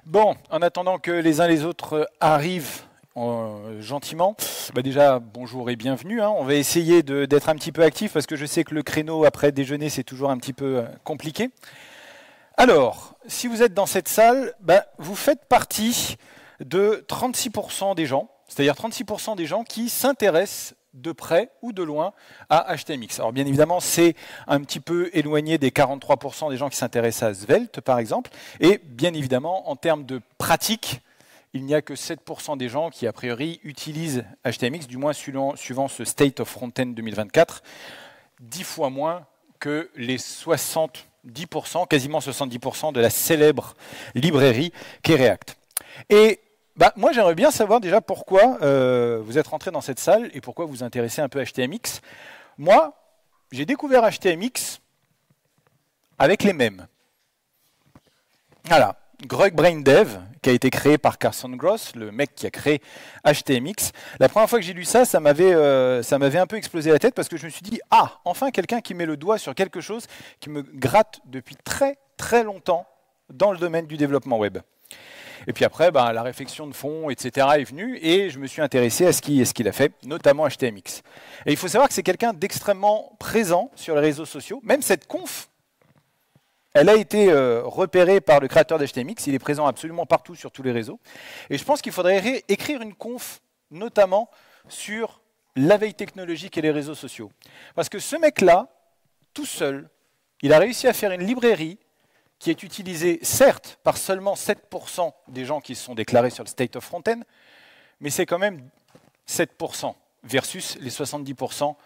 Bon, en attendant que les uns les autres arrivent gentiment, déjà bonjour et bienvenue. On va essayer d'être un petit peu actif parce que je sais que le créneau après déjeuner c'est toujours un petit peu compliqué. Alors, si vous êtes dans cette salle, vous faites partie de 36% des gens, c'est-à-dire 36% des gens qui s'intéressent de près ou de loin à HTMX. Alors bien évidemment, c'est un petit peu éloigné des 43% des gens qui s'intéressent à Svelte, par exemple. Et bien évidemment, en termes de pratique, il n'y a que 7% des gens qui, a priori, utilisent HTMX, du moins suivant ce State of Frontend 2024, 10 fois moins que les 70%, quasiment 70% de la célèbre librairie qu'est React. Et moi, j'aimerais bien savoir déjà pourquoi vous êtes rentré dans cette salle et pourquoi vous vous intéressez un peu à HTMX. Moi, j'ai découvert HTMX avec les mèmes. Voilà, Grug Brain Dev, qui a été créé par Carson Gross, le mec qui a créé HTMX. La première fois que j'ai lu ça, ça m'avait un peu explosé la tête parce que je me suis dit, ah, enfin quelqu'un qui met le doigt sur quelque chose qui me gratte depuis très très longtemps dans le domaine du développement web. Et puis après, la réflexion de fond, etc. est venue et je me suis intéressé à ce qu'il a fait, notamment HTMX. Et il faut savoir que c'est quelqu'un d'extrêmement présent sur les réseaux sociaux. Même cette conf, elle a été repérée par le créateur d'HTMX. Il est présent absolument partout sur tous les réseaux. Et je pense qu'il faudrait écrire une conf, notamment sur la veille technologique et les réseaux sociaux. Parce que ce mec-là, tout seul, il a réussi à faire une librairie qui est utilisé, certes, par seulement 7% des gens qui se sont déclarés sur le State of Frontend, mais c'est quand même 7% versus les 70%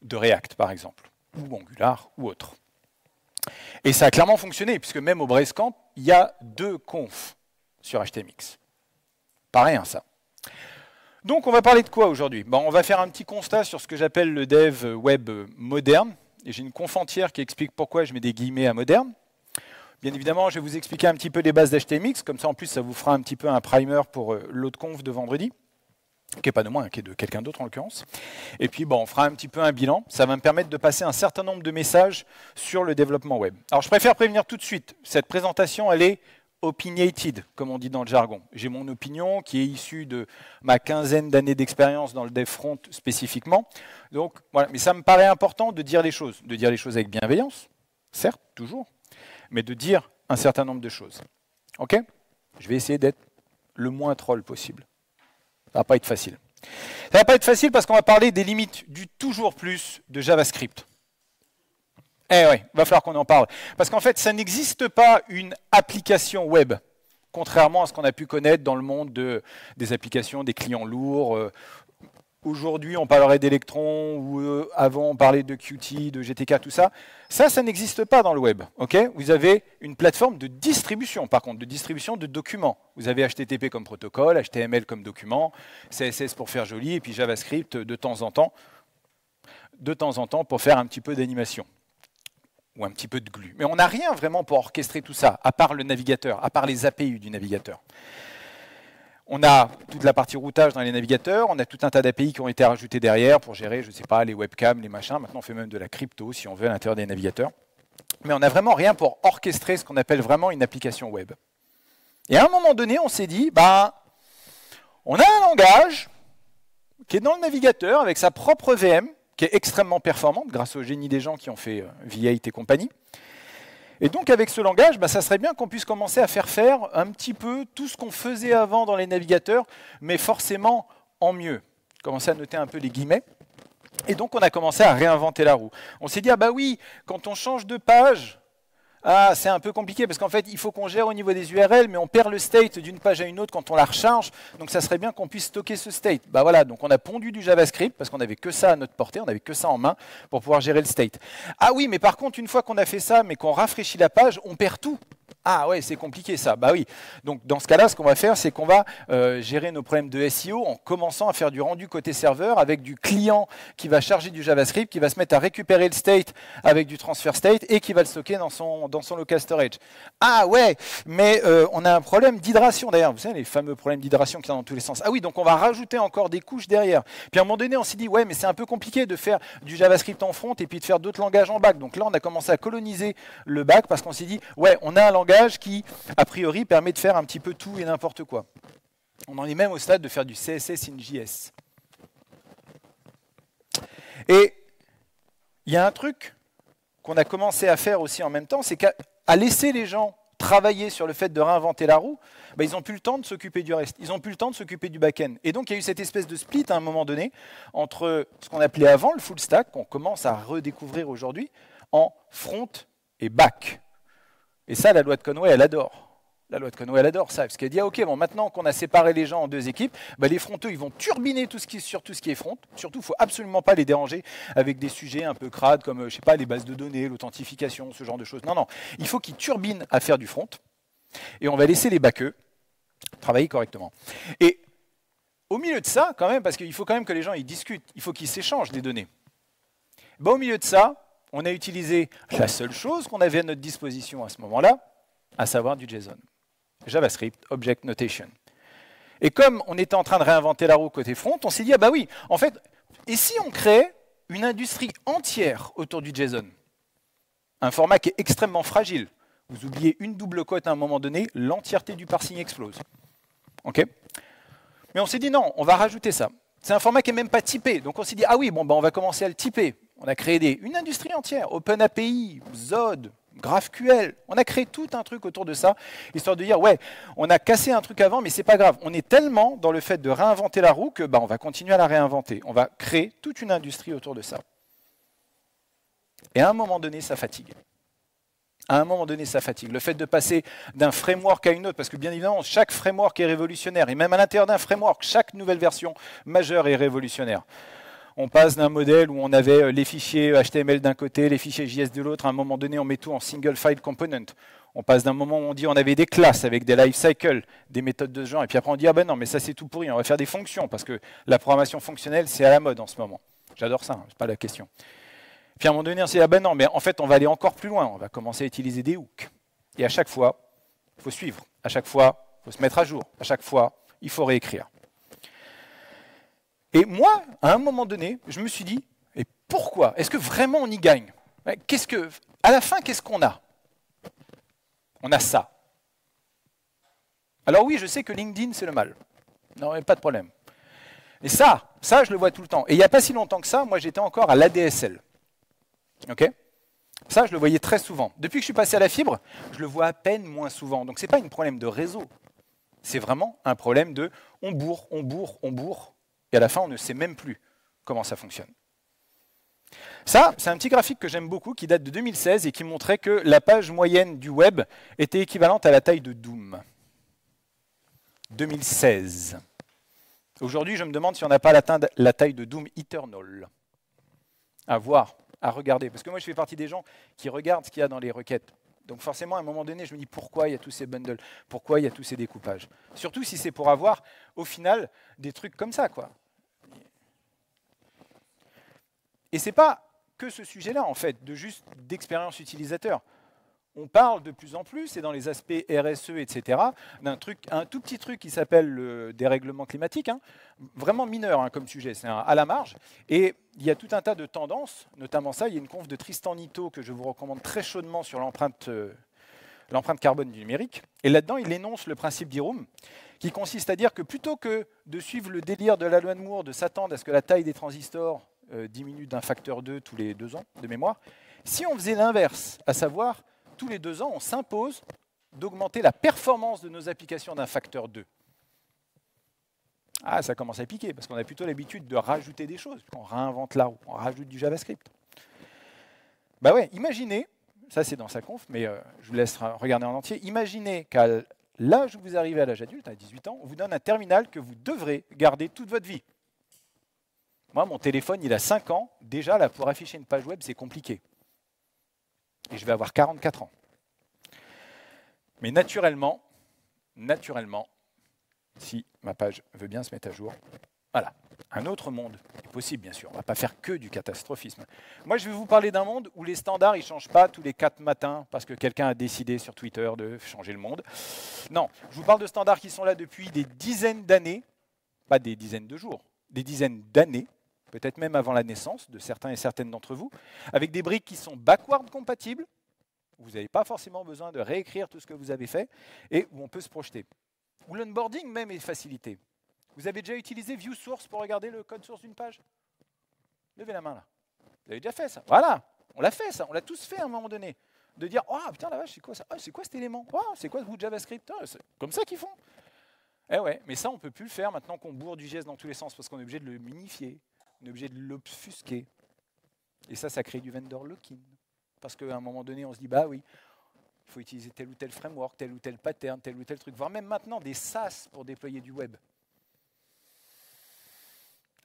de React, par exemple, ou Angular, ou autre. Et ça a clairement fonctionné, puisque même au Basecamp, il y a 2 confs sur HTMX. Pas rien, ça. Donc, on va parler de quoi aujourd'hui? On va faire un petit constat sur ce que j'appelle le dev web moderne, et j'ai une conf entière qui explique pourquoi je mets des guillemets à moderne. Bien évidemment, je vais vous expliquer un petit peu les bases d'HTMX, comme ça en plus ça vous fera un petit peu un primer pour l'autre conf de vendredi, qui n'est pas de moi, qui est de quelqu'un d'autre en l'occurrence. Et puis on fera un petit peu un bilan, ça va me permettre de passer un certain nombre de messages sur le développement web. Alors je préfère prévenir tout de suite, cette présentation elle est opinionated, comme on dit dans le jargon. J'ai mon opinion qui est issue de ma quinzaine d'années d'expérience dans le dev front spécifiquement. Donc voilà, mais ça me paraît important de dire les choses avec bienveillance, certes, toujours, mais de dire un certain nombre de choses. Ok? Je vais essayer d'être le moins troll possible. Ça va pas être facile. Ça va pas être facile parce qu'on va parler des limites du toujours plus de JavaScript. Eh oui, il va falloir qu'on en parle. Parce qu'en fait, ça n'existe pas une application web, contrairement à ce qu'on a pu connaître dans le monde des applications, des clients lourds. Aujourd'hui, on parlerait d'Electron, ou avant, on parlait de Qt, de GTK, tout ça. Ça n'existe pas dans le web. Okay, vous avez une plateforme de distribution, par contre, de distribution de documents. Vous avez HTTP comme protocole, HTML comme document, CSS pour faire joli, et puis JavaScript de temps en temps pour faire un petit peu d'animation. Ou un petit peu de glue. Mais on n'a rien vraiment pour orchestrer tout ça, à part le navigateur, à part les API du navigateur. On a toute la partie routage dans les navigateurs, on a tout un tas d'API qui ont été rajoutés derrière pour gérer, je ne sais pas, les webcams, les machins. Maintenant, on fait même de la crypto, si on veut, à l'intérieur des navigateurs. Mais on n'a vraiment rien pour orchestrer ce qu'on appelle vraiment une application web. Et à un moment donné, on s'est dit, on a un langage qui est dans le navigateur avec sa propre VM, qui est extrêmement performante grâce au génie des gens qui ont fait V8 et compagnie. Et donc avec ce langage, ça serait bien qu'on puisse commencer à faire un petit peu tout ce qu'on faisait avant dans les navigateurs, mais forcément en mieux. Commencer à noter un peu les guillemets. Et donc on a commencé à réinventer la roue. On s'est dit, oui, quand on change de page, c'est un peu compliqué parce qu'en fait, il faut qu'on gère au niveau des URL, mais on perd le state d'une page à une autre quand on la recharge. Donc ça serait bien qu'on puisse stocker ce state. Voilà, donc on a pondu du JavaScript parce qu'on n'avait que ça à notre portée, on n'avait que ça en main pour pouvoir gérer le state. Ah oui, mais par contre, une fois qu'on a fait ça, mais qu'on rafraîchit la page, on perd tout. Ah ouais, c'est compliqué ça. Oui. Donc dans ce cas-là, ce qu'on va faire, c'est qu'on va gérer nos problèmes de SEO en commençant à faire du rendu côté serveur avec du client qui va charger du JavaScript, qui va se mettre à récupérer le state avec du transfer state et qui va le stocker dans son local storage. Ah ouais, mais on a un problème d'hydration d'ailleurs. Vous savez, les fameux problèmes d'hydration qui sont dans tous les sens. Ah oui, donc on va rajouter encore des couches derrière. Puis à un moment donné, on s'est dit, ouais, mais c'est un peu compliqué de faire du JavaScript en front et puis de faire d'autres langages en back. Donc là, on a commencé à coloniser le back parce qu'on s'est dit, ouais, on a un langage langage qui, a priori, permet de faire un petit peu tout et n'importe quoi. On en est même au stade de faire du CSS in JS. Et il y a un truc qu'on a commencé à faire aussi en même temps, c'est qu'à laisser les gens travailler sur le fait de réinventer la roue, ils n'ont plus le temps de s'occuper du reste, ils n'ont plus le temps de s'occuper du back-end. Et donc il y a eu cette espèce de split à un moment donné entre ce qu'on appelait avant le full stack, qu'on commence à redécouvrir aujourd'hui, en front et back. Et ça, la loi de Conway, elle adore. La loi de Conway, elle adore ça, parce qu'elle dit, ah, ok, bon, maintenant qu'on a séparé les gens en deux équipes, les fronteux, ils vont turbiner sur tout ce qui est front. Surtout, il ne faut absolument pas les déranger avec des sujets un peu crades, comme, je sais pas, les bases de données, l'authentification, ce genre de choses. Non, non, il faut qu'ils turbinent à faire du front, et on va laisser les backeux travailler correctement. Et au milieu de ça, quand même, parce qu'il faut quand même que les gens ils discutent, il faut qu'ils s'échangent des données. Au milieu de ça, on a utilisé la seule chose qu'on avait à notre disposition à ce moment-là, à savoir du JSON. JavaScript, Object Notation. Et comme on était en train de réinventer la roue côté front, on s'est dit, ah bah oui, en fait, et si on crée une industrie entière autour du JSON? Un format qui est extrêmement fragile. Vous oubliez une double cote à un moment donné, l'entièreté du parsing explose. OK? Mais on s'est dit non, on va rajouter ça. C'est un format qui n'est même pas typé. Donc on s'est dit, ah oui, bon, on va commencer à le typer. On a créé une industrie entière, OpenAPI, Zod, GraphQL. On a créé tout un truc autour de ça, histoire de dire, ouais, on a cassé un truc avant, mais c'est pas grave. On est tellement dans le fait de réinventer la roue que on va continuer à la réinventer. On va créer toute une industrie autour de ça. Et à un moment donné, ça fatigue. À un moment donné, ça fatigue. Le fait de passer d'un framework à une autre, parce que bien évidemment, chaque framework est révolutionnaire, et même à l'intérieur d'un framework, chaque nouvelle version majeure est révolutionnaire. On passe d'un modèle où on avait les fichiers HTML d'un côté, les fichiers JS de l'autre, à un moment donné, on met tout en single file component. On passe d'un moment où on dit on avait des classes avec des lifecycles, des méthodes de ce genre, et puis après on dit ah ben non, mais ça c'est tout pourri, on va faire des fonctions, parce que la programmation fonctionnelle, c'est à la mode en ce moment. J'adore ça, c'est pas la question. Puis à un moment donné, on s'est dit, ah ben non, mais en fait, on va aller encore plus loin. On va commencer à utiliser des hooks. Et à chaque fois, il faut suivre. À chaque fois, il faut se mettre à jour. À chaque fois, il faut réécrire. Et moi, à un moment donné, je me suis dit, et pourquoi? Est-ce que vraiment on y gagne? À la fin, qu'est-ce qu'on a? On a ça. Alors oui, je sais que LinkedIn, c'est le mal. Non, mais pas de problème. Et ça, je le vois tout le temps. Et il n'y a pas si longtemps que ça, moi, j'étais encore à l'ADSL. Okay, ça, je le voyais très souvent. Depuis que je suis passé à la fibre, je le vois à peine moins souvent. Donc, ce n'est pas un problème de réseau. C'est vraiment un problème de on bourre, et à la fin, on ne sait même plus comment ça fonctionne. Ça, c'est un petit graphique que j'aime beaucoup, qui date de 2016 et qui montrait que la page moyenne du web était équivalente à la taille de Doom. 2016. Aujourd'hui, je me demande si on n'a pas atteint la taille de Doom Eternal. À voir. À regarder. Parce que moi, je fais partie des gens qui regardent ce qu'il y a dans les requêtes. Donc forcément, à un moment donné, je me dis pourquoi il y a tous ces bundles, pourquoi il y a tous ces découpages. Surtout si c'est pour avoir, au final, des trucs comme ça, quoi. Et c'est pas que ce sujet-là, en fait, d'expérience utilisateur. On parle de plus en plus, et dans les aspects RSE, etc., un tout petit truc qui s'appelle le dérèglement climatique, vraiment mineur comme sujet, c'est à la marge. Et il y a tout un tas de tendances, notamment ça, il y a une conf de Tristan Nitto que je vous recommande très chaudement sur l'empreinte carbone du numérique. Et là-dedans, il énonce le principe d'Iroom, qui consiste à dire que plutôt que de suivre le délire de la loi de Moore, de s'attendre à ce que la taille des transistors diminue d'un facteur 2 tous les 2 ans de mémoire, si on faisait l'inverse, à savoir tous les 2 ans, on s'impose d'augmenter la performance de nos applications d'un facteur 2. Ah, ça commence à piquer, parce qu'on a plutôt l'habitude de rajouter des choses. On réinvente la roue, on rajoute du JavaScript. Bah ouais, imaginez, ça c'est dans sa conf, mais je vous laisse regarder en entier, imaginez qu'à l'âge où vous arrivez à l'âge adulte, à 18 ans, on vous donne un terminal que vous devrez garder toute votre vie. Moi, mon téléphone, il a 5 ans. Déjà, là, pour afficher une page web, c'est compliqué. Et je vais avoir 44 ans. Mais naturellement, si ma page veut bien se mettre à jour, voilà, un autre monde est possible, bien sûr. On ne va pas faire que du catastrophisme. Moi, je vais vous parler d'un monde où les standards ne changent pas tous les 4 matins parce que quelqu'un a décidé sur Twitter de changer le monde. Non, je vous parle de standards qui sont là depuis des dizaines d'années, pas des dizaines de jours, des dizaines d'années, peut-être même avant la naissance de certains et certaines d'entre vous, avec des briques qui sont backward compatibles, où vous n'avez pas forcément besoin de réécrire tout ce que vous avez fait, et où on peut se projeter. Où l'onboarding même est facilité. Vous avez déjà utilisé View Source pour regarder le code source d'une page? Levez la main là. Vous avez déjà fait ça? Voilà, on l'a fait ça, on l'a tous fait à un moment donné. De dire, oh putain la vache, c'est quoi ça? Oh, c'est quoi cet élément? Oh, c'est quoi ce bout de JavaScript? Oh, c'est comme ça qu'ils font. Eh ouais, mais ça on ne peut plus le faire maintenant qu'on bourre du JS dans tous les sens, parce qu'on est obligé de le minifier, on est obligé de l'obfusquer. Et ça crée du vendor lock-in. Parce qu'à un moment donné, on se dit, bah oui, il faut utiliser tel ou tel framework, tel ou tel pattern, tel ou tel truc, voire même maintenant des SaaS pour déployer du web.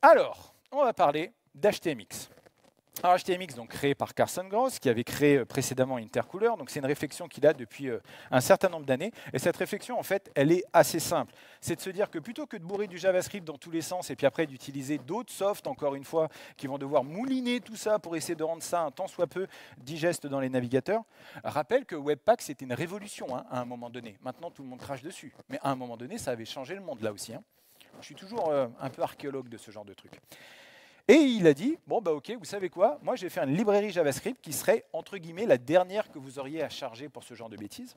Alors, on va parler d'HTMX. Alors HTMX, donc créé par Carson Gross, qui avait créé précédemment Intercooler, donc c'est une réflexion qu'il a depuis un certain nombre d'années. Et cette réflexion, en fait, elle est assez simple. C'est de se dire que plutôt que de bourrer du JavaScript dans tous les sens et puis après d'utiliser d'autres softs, encore une fois, qui vont devoir mouliner tout ça pour essayer de rendre ça un tant soit peu digeste dans les navigateurs, rappelle que Webpack, c'était une révolution à un moment donné. Maintenant, tout le monde crache dessus. Mais à un moment donné, ça avait changé le monde là aussi. Je suis toujours un peu archéologue de ce genre de truc. Et il a dit, bon bah ok, vous savez quoi, moi j'ai fait une librairie JavaScript qui serait, entre guillemets, la dernière que vous auriez à charger pour ce genre de bêtises.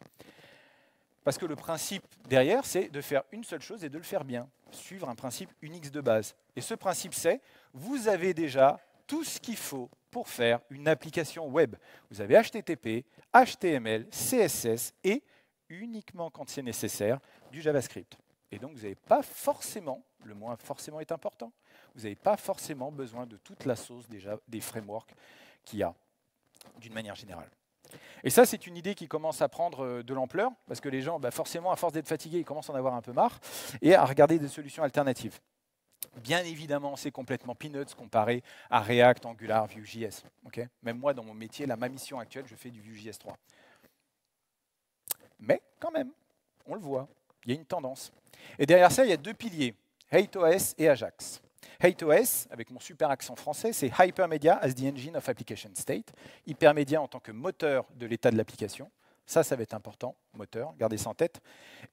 Parce que le principe derrière, c'est de faire une seule chose et de le faire bien, suivre un principe Unix de base. Et ce principe, c'est, vous avez déjà tout ce qu'il faut pour faire une application web. Vous avez HTTP, HTML, CSS et, uniquement quand c'est nécessaire, du JavaScript. Et donc, vous n'avez pas forcément, le mot forcément est important, vous n'avez pas forcément besoin de toute la sauce déjà des frameworks qu'il y a, d'une manière générale. Et ça, c'est une idée qui commence à prendre de l'ampleur, parce que les gens, forcément, à force d'être fatigués, ils commencent à en avoir un peu marre, et à regarder des solutions alternatives. Bien évidemment, c'est complètement peanuts comparé à React, Angular, Vue.js. Okay, même moi, dans mon métier, ma mission actuelle, je fais du Vue.js 3. Mais quand même, on le voit, il y a une tendance. Et derrière ça, il y a deux piliers, HateOS et Ajax. HateOS, avec mon super accent français, c'est Hypermedia as the engine of application state. Hypermedia en tant que moteur de l'état de l'application. Ça va être important, moteur, gardez ça en tête.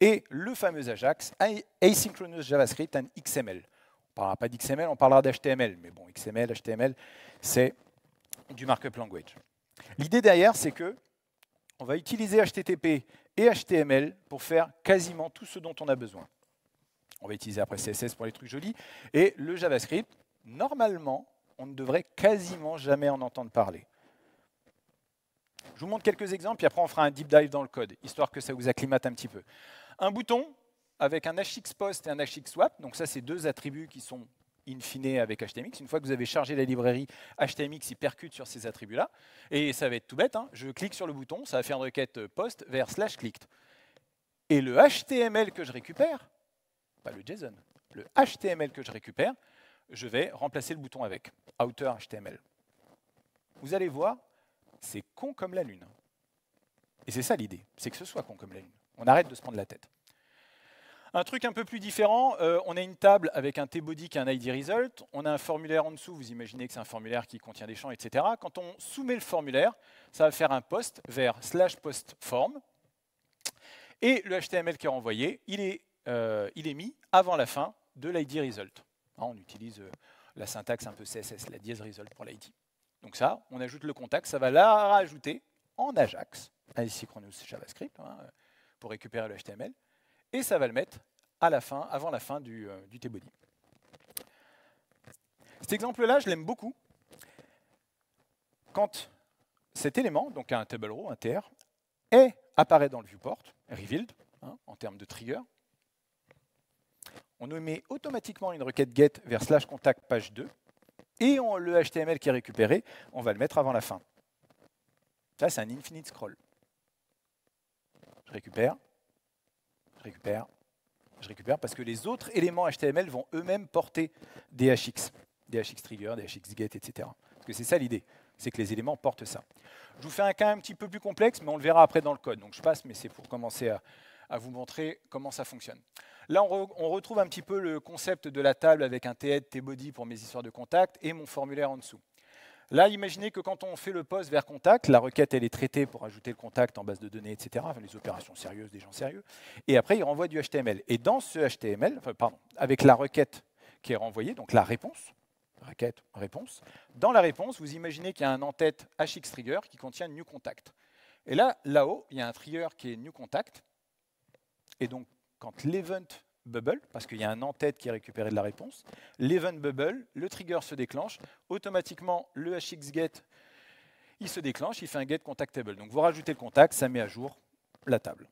Et le fameux Ajax, Asynchronous JavaScript and XML. On ne parlera pas d'XML, on parlera d'HTML. Mais bon, XML, HTML, c'est du markup language. L'idée derrière, c'est que on va utiliser HTTP et HTML pour faire quasiment tout ce dont on a besoin. On va utiliser après CSS pour les trucs jolis. Et le JavaScript, normalement, on ne devrait quasiment jamais en entendre parler. Je vous montre quelques exemples, puis après on fera un deep dive dans le code, histoire que ça vous acclimate un petit peu. Un bouton avec un hxPost et un hxSwap. Donc ça, c'est deux attributs qui sont in fine avec HTMX. Une fois que vous avez chargé la librairie HTMX, il percute sur ces attributs-là. Et ça va être tout bête. Je clique sur le bouton, ça va faire une requête post vers /clicked. Et le HTML que je récupère, pas le JSON, le HTML que je récupère, je vais remplacer le bouton avec outer HTML. Vous allez voir, c'est con comme la lune. Et c'est ça l'idée, c'est que ce soit con comme la lune. On arrête de se prendre la tête. Un truc un peu plus différent, on a une table avec un tbody qui est un ID result, on a un formulaire en dessous, vous imaginez que c'est un formulaire qui contient des champs, etc. Quand on soumet le formulaire, ça va faire un post vers /postform, et le HTML qui est renvoyé, il est mis avant la fin de l'ID result. On utilise la syntaxe un peu CSS, la dièse result pour l'ID. Donc ça, on ajoute le contact, ça va la rajouter en Ajax, asynchronous JavaScript, pour récupérer le HTML, et ça va le mettre à la fin, avant la fin du tbody. Cet exemple-là, je l'aime beaucoup. Quand cet élément, donc un table row, un TR, apparaît dans le viewport, revealed, en termes de trigger, on nous met automatiquement une requête get vers /contact page 2, et le HTML qui est récupéré, on va le mettre avant la fin. Ça, c'est un infinite scroll. Je récupère, parce que les autres éléments HTML vont eux-mêmes porter des HX trigger, des HX get, etc. Parce que c'est ça l'idée, c'est que les éléments portent ça. Je vous fais un cas un petit peu plus complexe, mais on le verra après dans le code. Donc je passe, mais c'est pour commencer à vous montrer comment ça fonctionne. Là, on retrouve un petit peu le concept de la table avec un thead, tbody pour mes histoires de contact et mon formulaire en dessous. Là, imaginez que quand on fait le post vers contact, la requête elle est traitée pour ajouter le contact en base de données, etc. Enfin, les opérations sérieuses des gens sérieux. Et après, il renvoie du HTML. Et dans ce HTML, avec la requête qui est renvoyée, donc la réponse, requête, réponse, dans la réponse, vous imaginez qu'il y a un en-tête HX trigger qui contient new contact. Et là, là-haut, il y a un trigger qui est new contact. Et donc, quand l'event bubble, parce qu'il y a un en-tête qui est récupéré de la réponse, l'event bubble, le trigger se déclenche, automatiquement le hxget, il se déclenche, il fait un get contact table. Donc vous rajoutez le contact, ça met à jour la table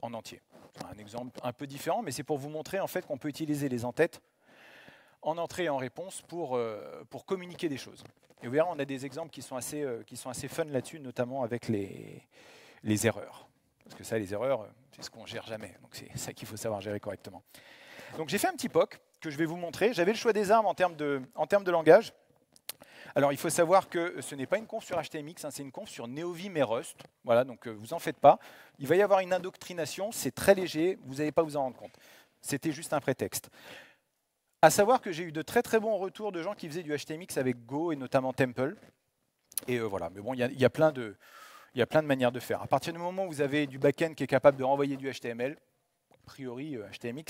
en entier. C'est un exemple un peu différent, mais c'est pour vous montrer en fait qu'on peut utiliser les en-têtes en entrée et en réponse pour communiquer des choses. Et vous verrez, on a des exemples qui sont assez fun là-dessus, notamment avec les erreurs. Parce que ça, les erreurs, c'est ce qu'on ne gère jamais. Donc c'est ça qu'il faut savoir gérer correctement. Donc j'ai fait un petit POC que je vais vous montrer. J'avais le choix des armes en termes de langage. Alors il faut savoir que ce n'est pas une conf sur HTMX, hein, c'est une conf sur NeoVim et Rust. Voilà, donc vous en faites pas. Il va y avoir une indoctrination, c'est très léger, vous n'allez pas vous en rendre compte. C'était juste un prétexte. À savoir que j'ai eu de très très bons retours de gens qui faisaient du HTMX avec Go et notamment Temple. Et voilà, mais bon, il y a plein de manières de faire. À partir du moment où vous avez du back-end qui est capable de renvoyer du HTML, a priori, HTMX,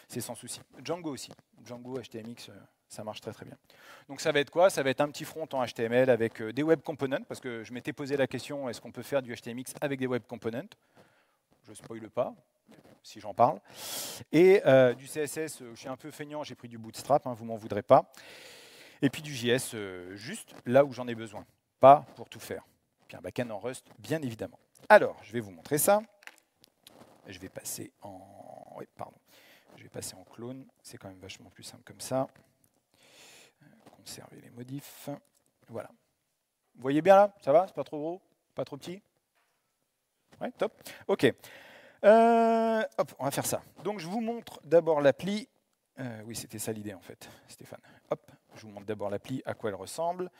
c'est sans souci. Django aussi. Django, HTMX, ça marche très très bien. Donc ça va être quoi? Ça va être un petit front en HTML avec des web components, parce que je m'étais posé la question, est-ce qu'on peut faire du HTMX avec des web components? Je ne spoile pas, si j'en parle. Et du CSS, je suis un peu feignant, j'ai pris du Bootstrap, hein, vous m'en voudrez pas. Et puis du JS, juste là où j'en ai besoin, pas pour tout faire. Puis un backend en Rust, bien évidemment. Alors, je vais vous montrer ça. Je vais passer en... Oui, pardon. Je vais passer en clone, c'est quand même vachement plus simple comme ça. Conserver les modifs. Voilà. Vous voyez bien là? Ça va? C'est pas trop gros? Pas trop petit? Ouais, top. OK. Hop, on va faire ça. Donc je vous montre d'abord l'appli. Oui, c'était ça l'idée en fait, Stéphane. Hop, je vous montre d'abord l'appli, à quoi elle ressemble.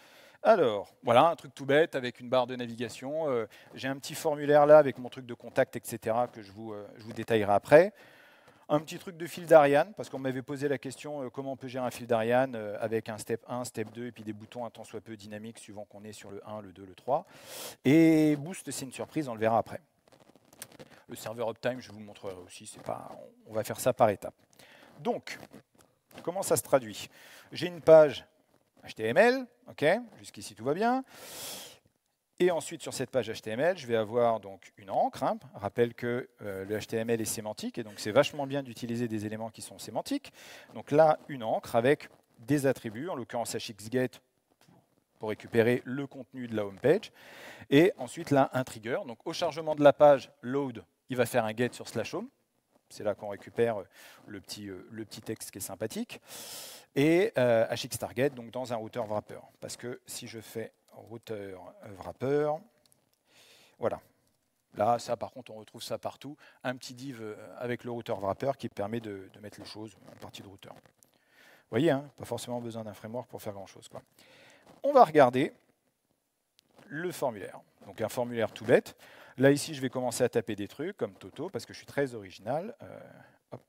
Alors, voilà, un truc tout bête avec une barre de navigation. J'ai un petit formulaire là avec mon truc de contact, etc. que je vous détaillerai après. Un petit truc de fil d'Ariane, parce qu'on m'avait posé la question comment on peut gérer un fil d'Ariane avec un step 1, step 2 et puis des boutons un tant soit peu dynamiques suivant qu'on est sur le 1, le 2, le 3. Et Boost, c'est une surprise, on le verra après. Le serveur Uptime, je vous le montrerai aussi, on va faire ça par étapes. Donc, comment ça se traduit? J'ai une page HTML, ok, jusqu'ici tout va bien. Et ensuite, sur cette page HTML, je vais avoir donc une encre. Hein. Rappelle que le HTML est sémantique, et donc c'est vachement bien d'utiliser des éléments qui sont sémantiques. Donc là, une encre avec des attributs, en l'occurrence hxget pour récupérer le contenu de la home page. Et ensuite, là, un trigger. Donc au chargement de la page, load, il va faire un get sur /home. C'est là qu'on récupère le petit texte qui est sympathique. Et hxtarget, donc dans un routeur wrapper. Parce que si je fais routeur wrapper, voilà. Là, ça, par contre, on retrouve ça partout. Un petit div avec le routeur wrapper qui permet de mettre les choses en partie de routeur. Vous voyez, hein, pas forcément besoin d'un framework pour faire grand-chose. On va regarder le formulaire. Donc un formulaire tout bête. Là, ici, je vais commencer à taper des trucs comme Toto, parce que je suis très original. Hop.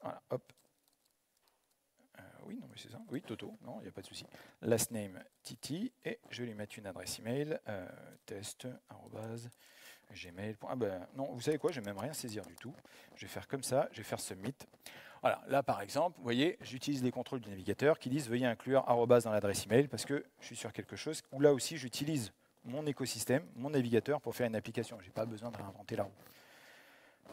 Voilà, hop. Oui, non, mais c'est ça. Oui, Toto, non, il n'y a pas de souci. Last name Titi, et je vais lui mettre une adresse email, test@gmail. Ah ben non, vous savez quoi, je ne vais même rien saisir du tout. Je vais faire comme ça, je vais faire submit. Voilà, là par exemple, vous voyez, j'utilise les contrôles du navigateur qui disent veuillez inclure arrobase dans l'adresse email parce que je suis sur quelque chose où là aussi j'utilise mon écosystème, mon navigateur pour faire une application. Je n'ai pas besoin de réinventer la roue.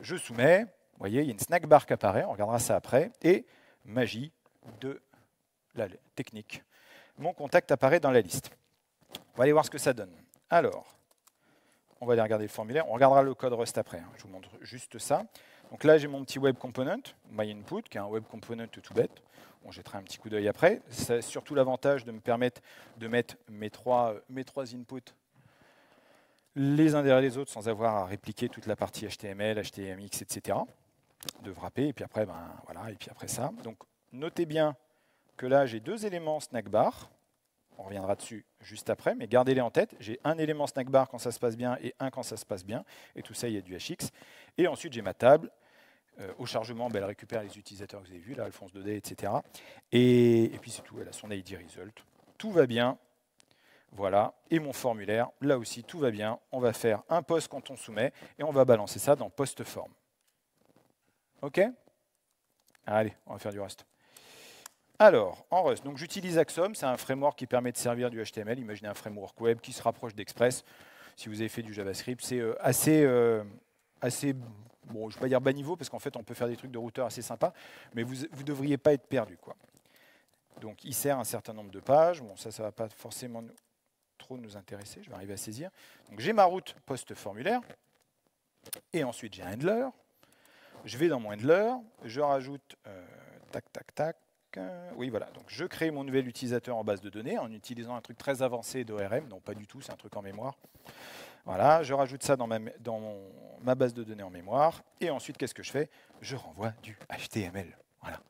Je soumets, vous voyez, il y a une snack bar qui apparaît, on regardera ça après, et magie de la technique. Mon contact apparaît dans la liste. On va aller voir ce que ça donne. Alors, on va aller regarder le formulaire. On regardera le code Rust après. Hein. Je vous montre juste ça. Donc là, j'ai mon petit web component, myInput, qui est un web component tout bête. On jettera un petit coup d'œil après. Ça a surtout l'avantage de me permettre de mettre mes trois inputs les uns derrière les autres sans avoir à répliquer toute la partie HTML, HTMX, etc. De wrapper, et puis après, voilà, et puis après ça. Donc, notez bien que là, j'ai deux éléments snack bar. On reviendra dessus juste après, mais gardez-les en tête. J'ai un élément snack bar quand ça se passe bien et un quand ça se passe bien. Et tout ça, il y a du HX. Et ensuite, j'ai ma table. Au chargement, elle récupère les utilisateurs que vous avez vus, là, Alphonse 2D, etc. Et puis c'est tout, elle a son ID result. Tout va bien. Voilà. Et mon formulaire, là aussi, tout va bien. On va faire un post quand on soumet et on va balancer ça dans post form. OK? Allez, on va faire du Rust. Alors, en Rust, donc j'utilise Axum, c'est un framework qui permet de servir du HTML. Imaginez un framework web qui se rapproche d'Express. si vous avez fait du JavaScript. C'est assez, bon, je ne vais pas dire bas niveau, parce qu'en fait, on peut faire des trucs de routeur assez sympas, mais vous ne devriez pas être perdu, quoi. Donc, il sert un certain nombre de pages. Bon, ça ne va pas forcément trop nous intéresser. Je vais arriver à saisir. Donc, j'ai ma route post-formulaire. Et ensuite, j'ai un handler. Je vais dans mon handler. Je rajoute tac, tac, tac. Oui, voilà. Donc, je crée mon nouvel utilisateur en base de données en utilisant un truc très avancé d'ORM. Non, pas du tout, c'est un truc en mémoire. Voilà, je rajoute ça dans ma base de données en mémoire. Et ensuite, qu'est-ce que je fais? Je renvoie du HTML. Voilà.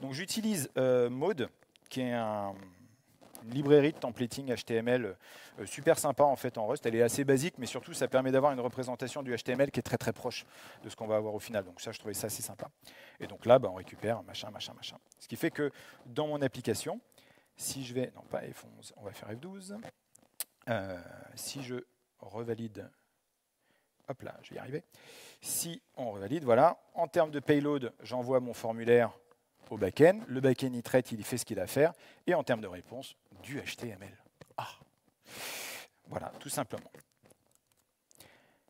Donc, j'utilise Mode, qui est une librairie de templating HTML super sympa en fait en Rust. Elle est assez basique, mais surtout, ça permet d'avoir une représentation du HTML qui est très très proche de ce qu'on va avoir au final. Donc ça, je trouvais ça assez sympa. Et donc là, on récupère machin, machin, machin. Ce qui fait que dans mon application, si je vais, non pas F11, on va faire F12. Si je revalide, hop là, je vais y arriver. Si on revalide, voilà, en termes de payload, j'envoie mon formulaire au back-end. Le back-end, il traite, il fait ce qu'il a à faire. Et en termes de réponse, du HTML. Ah, voilà, tout simplement.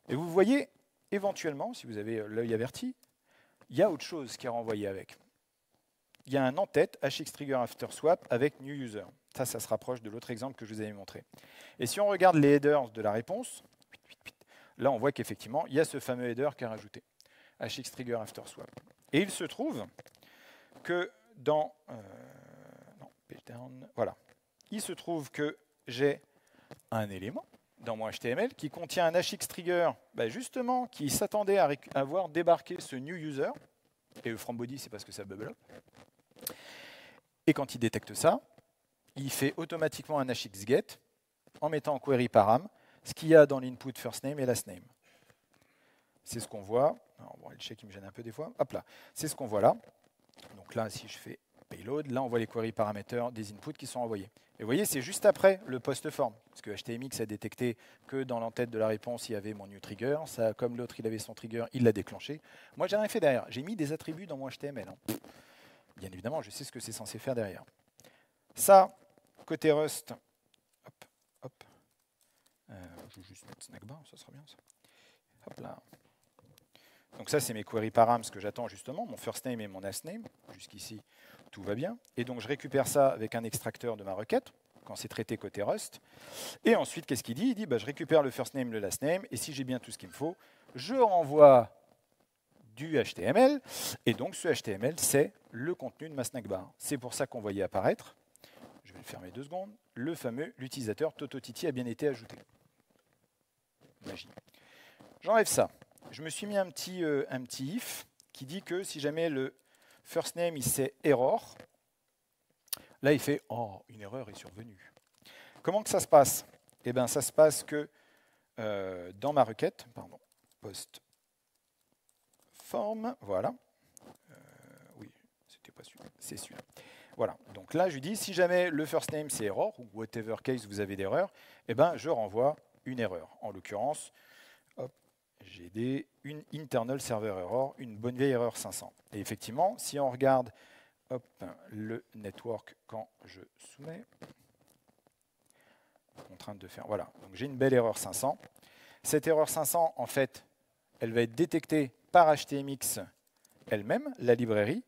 Et vous voyez, éventuellement, si vous avez l'œil averti, il y a autre chose qui est renvoyé avec. Il y a un en-tête hxTriggerAfterSwap avec NewUser. Ça se rapproche de l'autre exemple que je vous avais montré. Et si on regarde les headers de la réponse, là, on voit qu'effectivement, il y a ce fameux header qui est rajouté, hxTriggerAfterSwap. Et il se trouve que dans... non, page down, voilà. Il se trouve que j'ai un élément dans mon HTML qui contient un hxTrigger, justement, qui s'attendait à voir débarquer ce new user. Et le from body, c'est parce que ça bubble up. Et quand il détecte ça, il fait automatiquement un hxget en mettant en query param ce qu'il y a dans l'input first name et last name. C'est ce qu'on voit. Alors, bon, le check, il me gêne un peu des fois. Hop là. C'est ce qu'on voit là. Donc là, si je fais payload, là, on voit les query paramètres des inputs qui sont envoyés. Et vous voyez, c'est juste après le post-form. Parce que HTMX a détecté que dans l'entête de la réponse, il y avait mon new trigger. Ça, comme l'autre, il avait son trigger, il l'a déclenché. Moi, j'ai rien fait derrière. J'ai mis des attributs dans mon HTML. Bien évidemment, je sais ce que c'est censé faire derrière. Ça, côté Rust, hop, hop. Je vais juste mettre snackbar, ça sera bien ça. Hop là. Donc ça, c'est mes query params, ce que j'attends justement, mon first name et mon last name. Jusqu'ici, tout va bien. Et donc, je récupère ça avec un extracteur de ma requête, quand c'est traité côté Rust. Et ensuite, qu'est-ce qu'il dit? Il dit, je récupère le first name, le last name, et si j'ai bien tout ce qu'il me faut, je renvoie du HTML. Et donc, ce HTML, c'est le contenu de ma snackbar. C'est pour ça qu'on voyait apparaître, je vais le fermer 2 secondes, le fameux, l'utilisateur Tototiti a bien été ajouté. Magie. J'enlève ça. Je me suis mis un petit if qui dit que si jamais le first name il c'est error, là il fait oh, une erreur est survenue. Comment que ça se passe? Eh bien, ça se passe que dans ma requête, pardon, post form, voilà. Oui, c'était pas celui-là, c'est celui-là. Voilà. Donc là, je lui dis si jamais le first name c'est error ou whatever case vous avez d'erreur, eh ben je renvoie une erreur. En l'occurrence, j'ai une internal server error, une bonne vieille erreur 500. Et effectivement, si on regarde le network quand je soumets, contrainte de faire, voilà, donc j'ai une belle erreur 500. Cette erreur 500, en fait, elle va être détectée par HTMX elle-même, la librairie.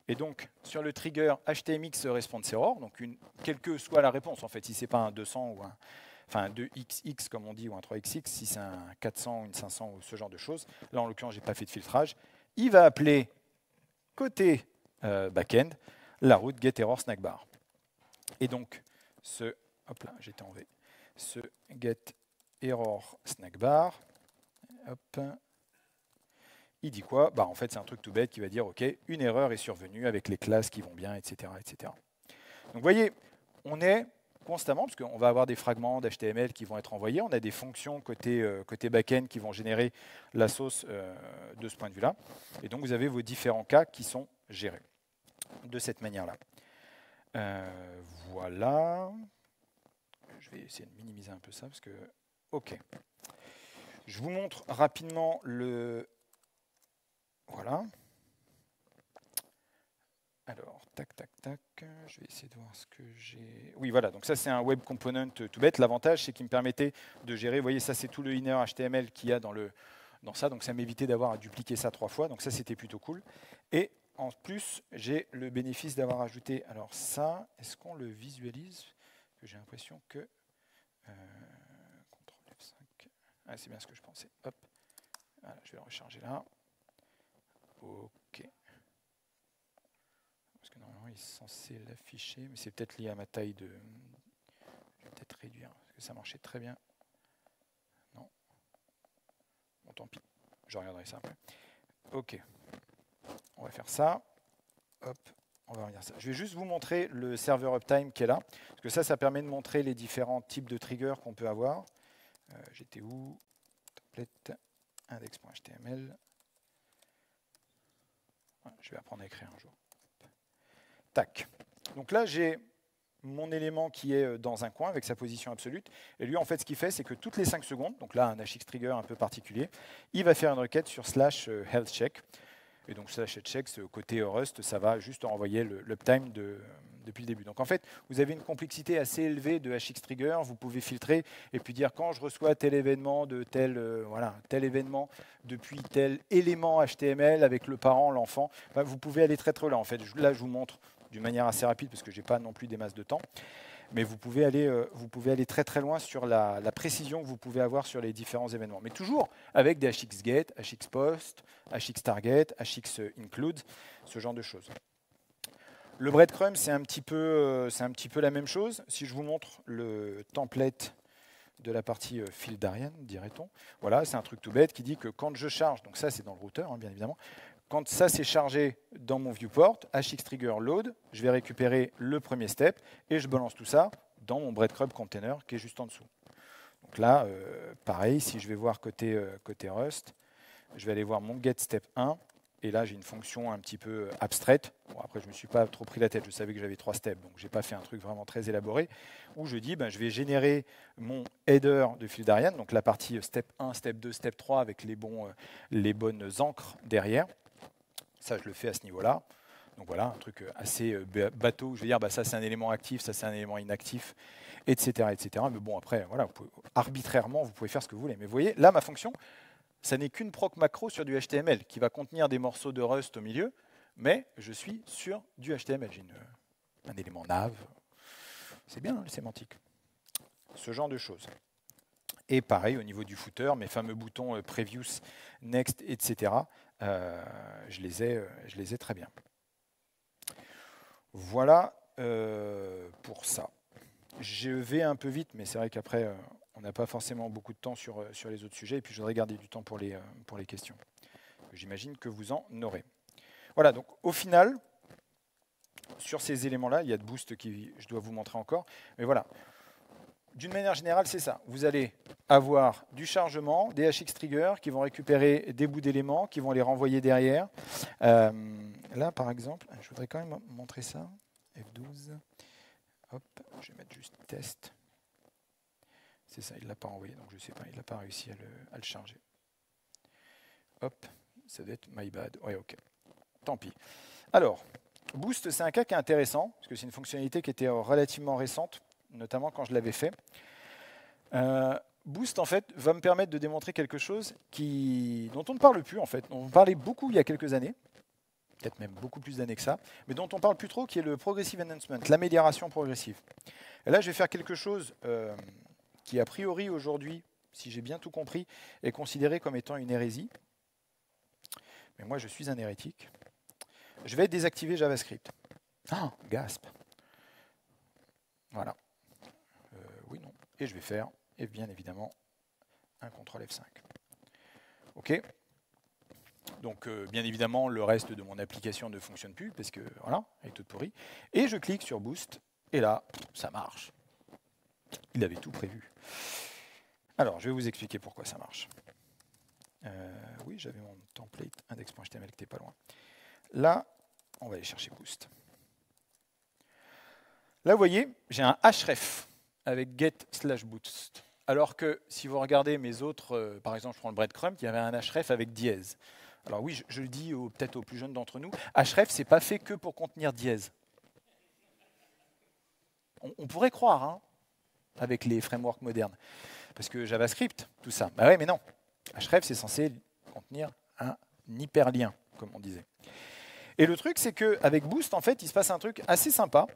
Et donc, sur le trigger HTMX response error, donc quelle que soit la réponse, en fait, si ce n'est pas un 200 ou un 2XX comme on dit, ou un 3XX, si c'est un 400 ou une 500 ou ce genre de choses, là en l'occurrence, je n'ai pas fait de filtrage, il va appeler côté backend la route getErrorSnackBar. Et donc, hop là, j'étais en V, ce getErrorSnackBar, hop, il dit quoi? En fait, c'est un truc tout bête qui va dire, OK, une erreur est survenue avec les classes qui vont bien, etc. etc. Donc, vous voyez, on est constamment, parce qu'on va avoir des fragments d'HTML qui vont être envoyés, on a des fonctions côté back-end qui vont générer la sauce de ce point de vue-là. Et donc, vous avez vos différents cas qui sont gérés de cette manière-là. Voilà. Je vais essayer de minimiser un peu ça, parce que... OK. Je vous montre rapidement le... Voilà. Alors, Alors, tac, tac, tac, je vais essayer de voir ce que j'ai... Oui, voilà, donc ça c'est un web component tout bête. L'avantage, c'est qu'il me permettait de gérer, vous voyez, ça c'est tout le inner HTML qu'il y a dans ça, donc ça m'évitait d'avoir à dupliquer ça 3 fois, donc ça c'était plutôt cool. Et en plus, j'ai le bénéfice d'avoir ajouté, alors ça, est-ce qu'on le visualise? J'ai l'impression que... CTRL F5, ah, c'est bien ce que je pensais, hop, voilà, je vais le recharger là. Ok. Parce que normalement, il est censé l'afficher, mais c'est peut-être lié à ma taille de... Je vais peut-être réduire, parce que ça marchait très bien. Non. Bon, tant pis. Je regarderai ça après. Ok. On va faire ça. Hop. On va regarder ça. Je vais juste vous montrer le serveur uptime qui est là. Parce que ça permet de montrer les différents types de triggers qu'on peut avoir. J'étais où? Template, index.html. Voilà, je vais apprendre à écrire un jour. Tac. Donc là, j'ai mon élément qui est dans un coin avec sa position absolue. Et lui, en fait, ce qu'il fait, c'est que toutes les 5 secondes, donc là, un HX trigger un peu particulier, il va faire une requête sur /health check. Et donc /health check, côté Rust, ça va juste envoyer l'uptime depuis le début. Donc en fait, vous avez une complexité assez élevée de HX trigger. Vous pouvez filtrer et puis dire quand je reçois tel événement de tel événement depuis tel élément HTML avec le parent, l'enfant, ben, vous pouvez aller très très loin. En fait, là, je vous montre d'une manière assez rapide parce que je n'ai pas non plus des masses de temps. Mais vous pouvez aller très très loin sur la précision que vous pouvez avoir sur les différents événements. Mais toujours avec des hxget, hxpost, hxtarget, hxinclude, ce genre de choses. Le breadcrumb, c'est un petit peu la même chose. Si je vous montre le template de la partie field Ariane, dirait-on, voilà, c'est un truc tout bête qui dit que quand je charge, donc ça c'est dans le routeur, hein, bien évidemment, quand ça c'est chargé dans mon viewport, hxtrigger load, je vais récupérer le premier step et je balance tout ça dans mon breadcrumb container qui est juste en dessous. Donc là, pareil, si je vais voir côté Rust, je vais aller voir mon get step 1 et là j'ai une fonction un petit peu abstraite. Bon, après je ne me suis pas trop pris la tête, je savais que j'avais 3 steps, donc je n'ai pas fait un truc vraiment très élaboré, où je dis je vais générer mon header de field Ariane, donc la partie step 1, step 2, step 3 avec les bonnes encres derrière. Ça, je le fais à ce niveau-là. Donc voilà, un truc assez bateau. Je vais dire, ça c'est un élément actif, ça c'est un élément inactif, etc., etc. Mais bon, après, voilà, arbitrairement, vous pouvez faire ce que vous voulez. Mais vous voyez, là, ma fonction, ça n'est qu'une proc macro sur du HTML qui va contenir des morceaux de Rust au milieu, mais je suis sur du HTML. J'ai un élément nav. C'est bien, hein, les sémantiques. Ce genre de choses. Et pareil, au niveau du footer, mes fameux boutons Previous, Next, etc., je les ai très bien. Voilà pour ça. Je vais un peu vite, mais c'est vrai qu'après, on n'a pas forcément beaucoup de temps sur les autres sujets, et puis je voudrais garder du temps pour les questions. J'imagine que vous en aurez. Voilà, donc au final, sur ces éléments-là, il y a de boost qui je dois vous montrer encore, mais voilà. D'une manière générale, c'est ça. Vous allez avoir du chargement, des hxtriggers qui vont récupérer des bouts d'éléments, qui vont les renvoyer derrière. Là, par exemple, je voudrais quand même montrer ça. F12. Hop, je vais mettre juste test. C'est ça, il ne l'a pas envoyé, donc je ne sais pas, il n'a pas réussi à le charger. Hop, ça doit être my bad. Ouais, ok. Tant pis. Alors, Boost, c'est un cas qui est intéressant, parce que c'est une fonctionnalité qui était relativement récente, notamment quand je l'avais fait. Boost, en fait, va me permettre de démontrer quelque chose dont on ne parle plus, en fait. On parlait beaucoup il y a quelques années, peut-être même beaucoup plus d'années que ça, mais dont on ne parle plus trop, qui est le Progressive Enhancement, l'amélioration progressive. Et là, je vais faire quelque chose qui, a priori, aujourd'hui, si j'ai bien tout compris, est considéré comme étant une hérésie. Mais moi, je suis un hérétique. Je vais désactiver JavaScript. Ah, gasp. Voilà. Oui, non. Et je vais faire, et bien évidemment, un CTRL F5. OK. Donc, bien évidemment, le reste de mon application ne fonctionne plus, parce que, voilà, elle est toute pourrie. Et je clique sur Boost, et là, ça marche. Il avait tout prévu. Alors, je vais vous expliquer pourquoi ça marche. Oui, j'avais mon template index.html qui n'était pas loin. Là, on va aller chercher Boost. Là, vous voyez, j'ai un href avec get/boost. Alors que si vous regardez mes autres, par exemple, je prends le breadcrumb, il y avait un href avec dièse. Alors oui, je le dis peut-être aux plus jeunes d'entre nous, href, c'est pas fait que pour contenir dièse. On pourrait croire, hein, avec les frameworks modernes, parce que JavaScript, tout ça. Bah ouais, mais non. Href, c'est censé contenir un hyperlien, comme on disait. Et le truc, c'est qu'avec Boost, en fait, il se passe un truc assez sympa,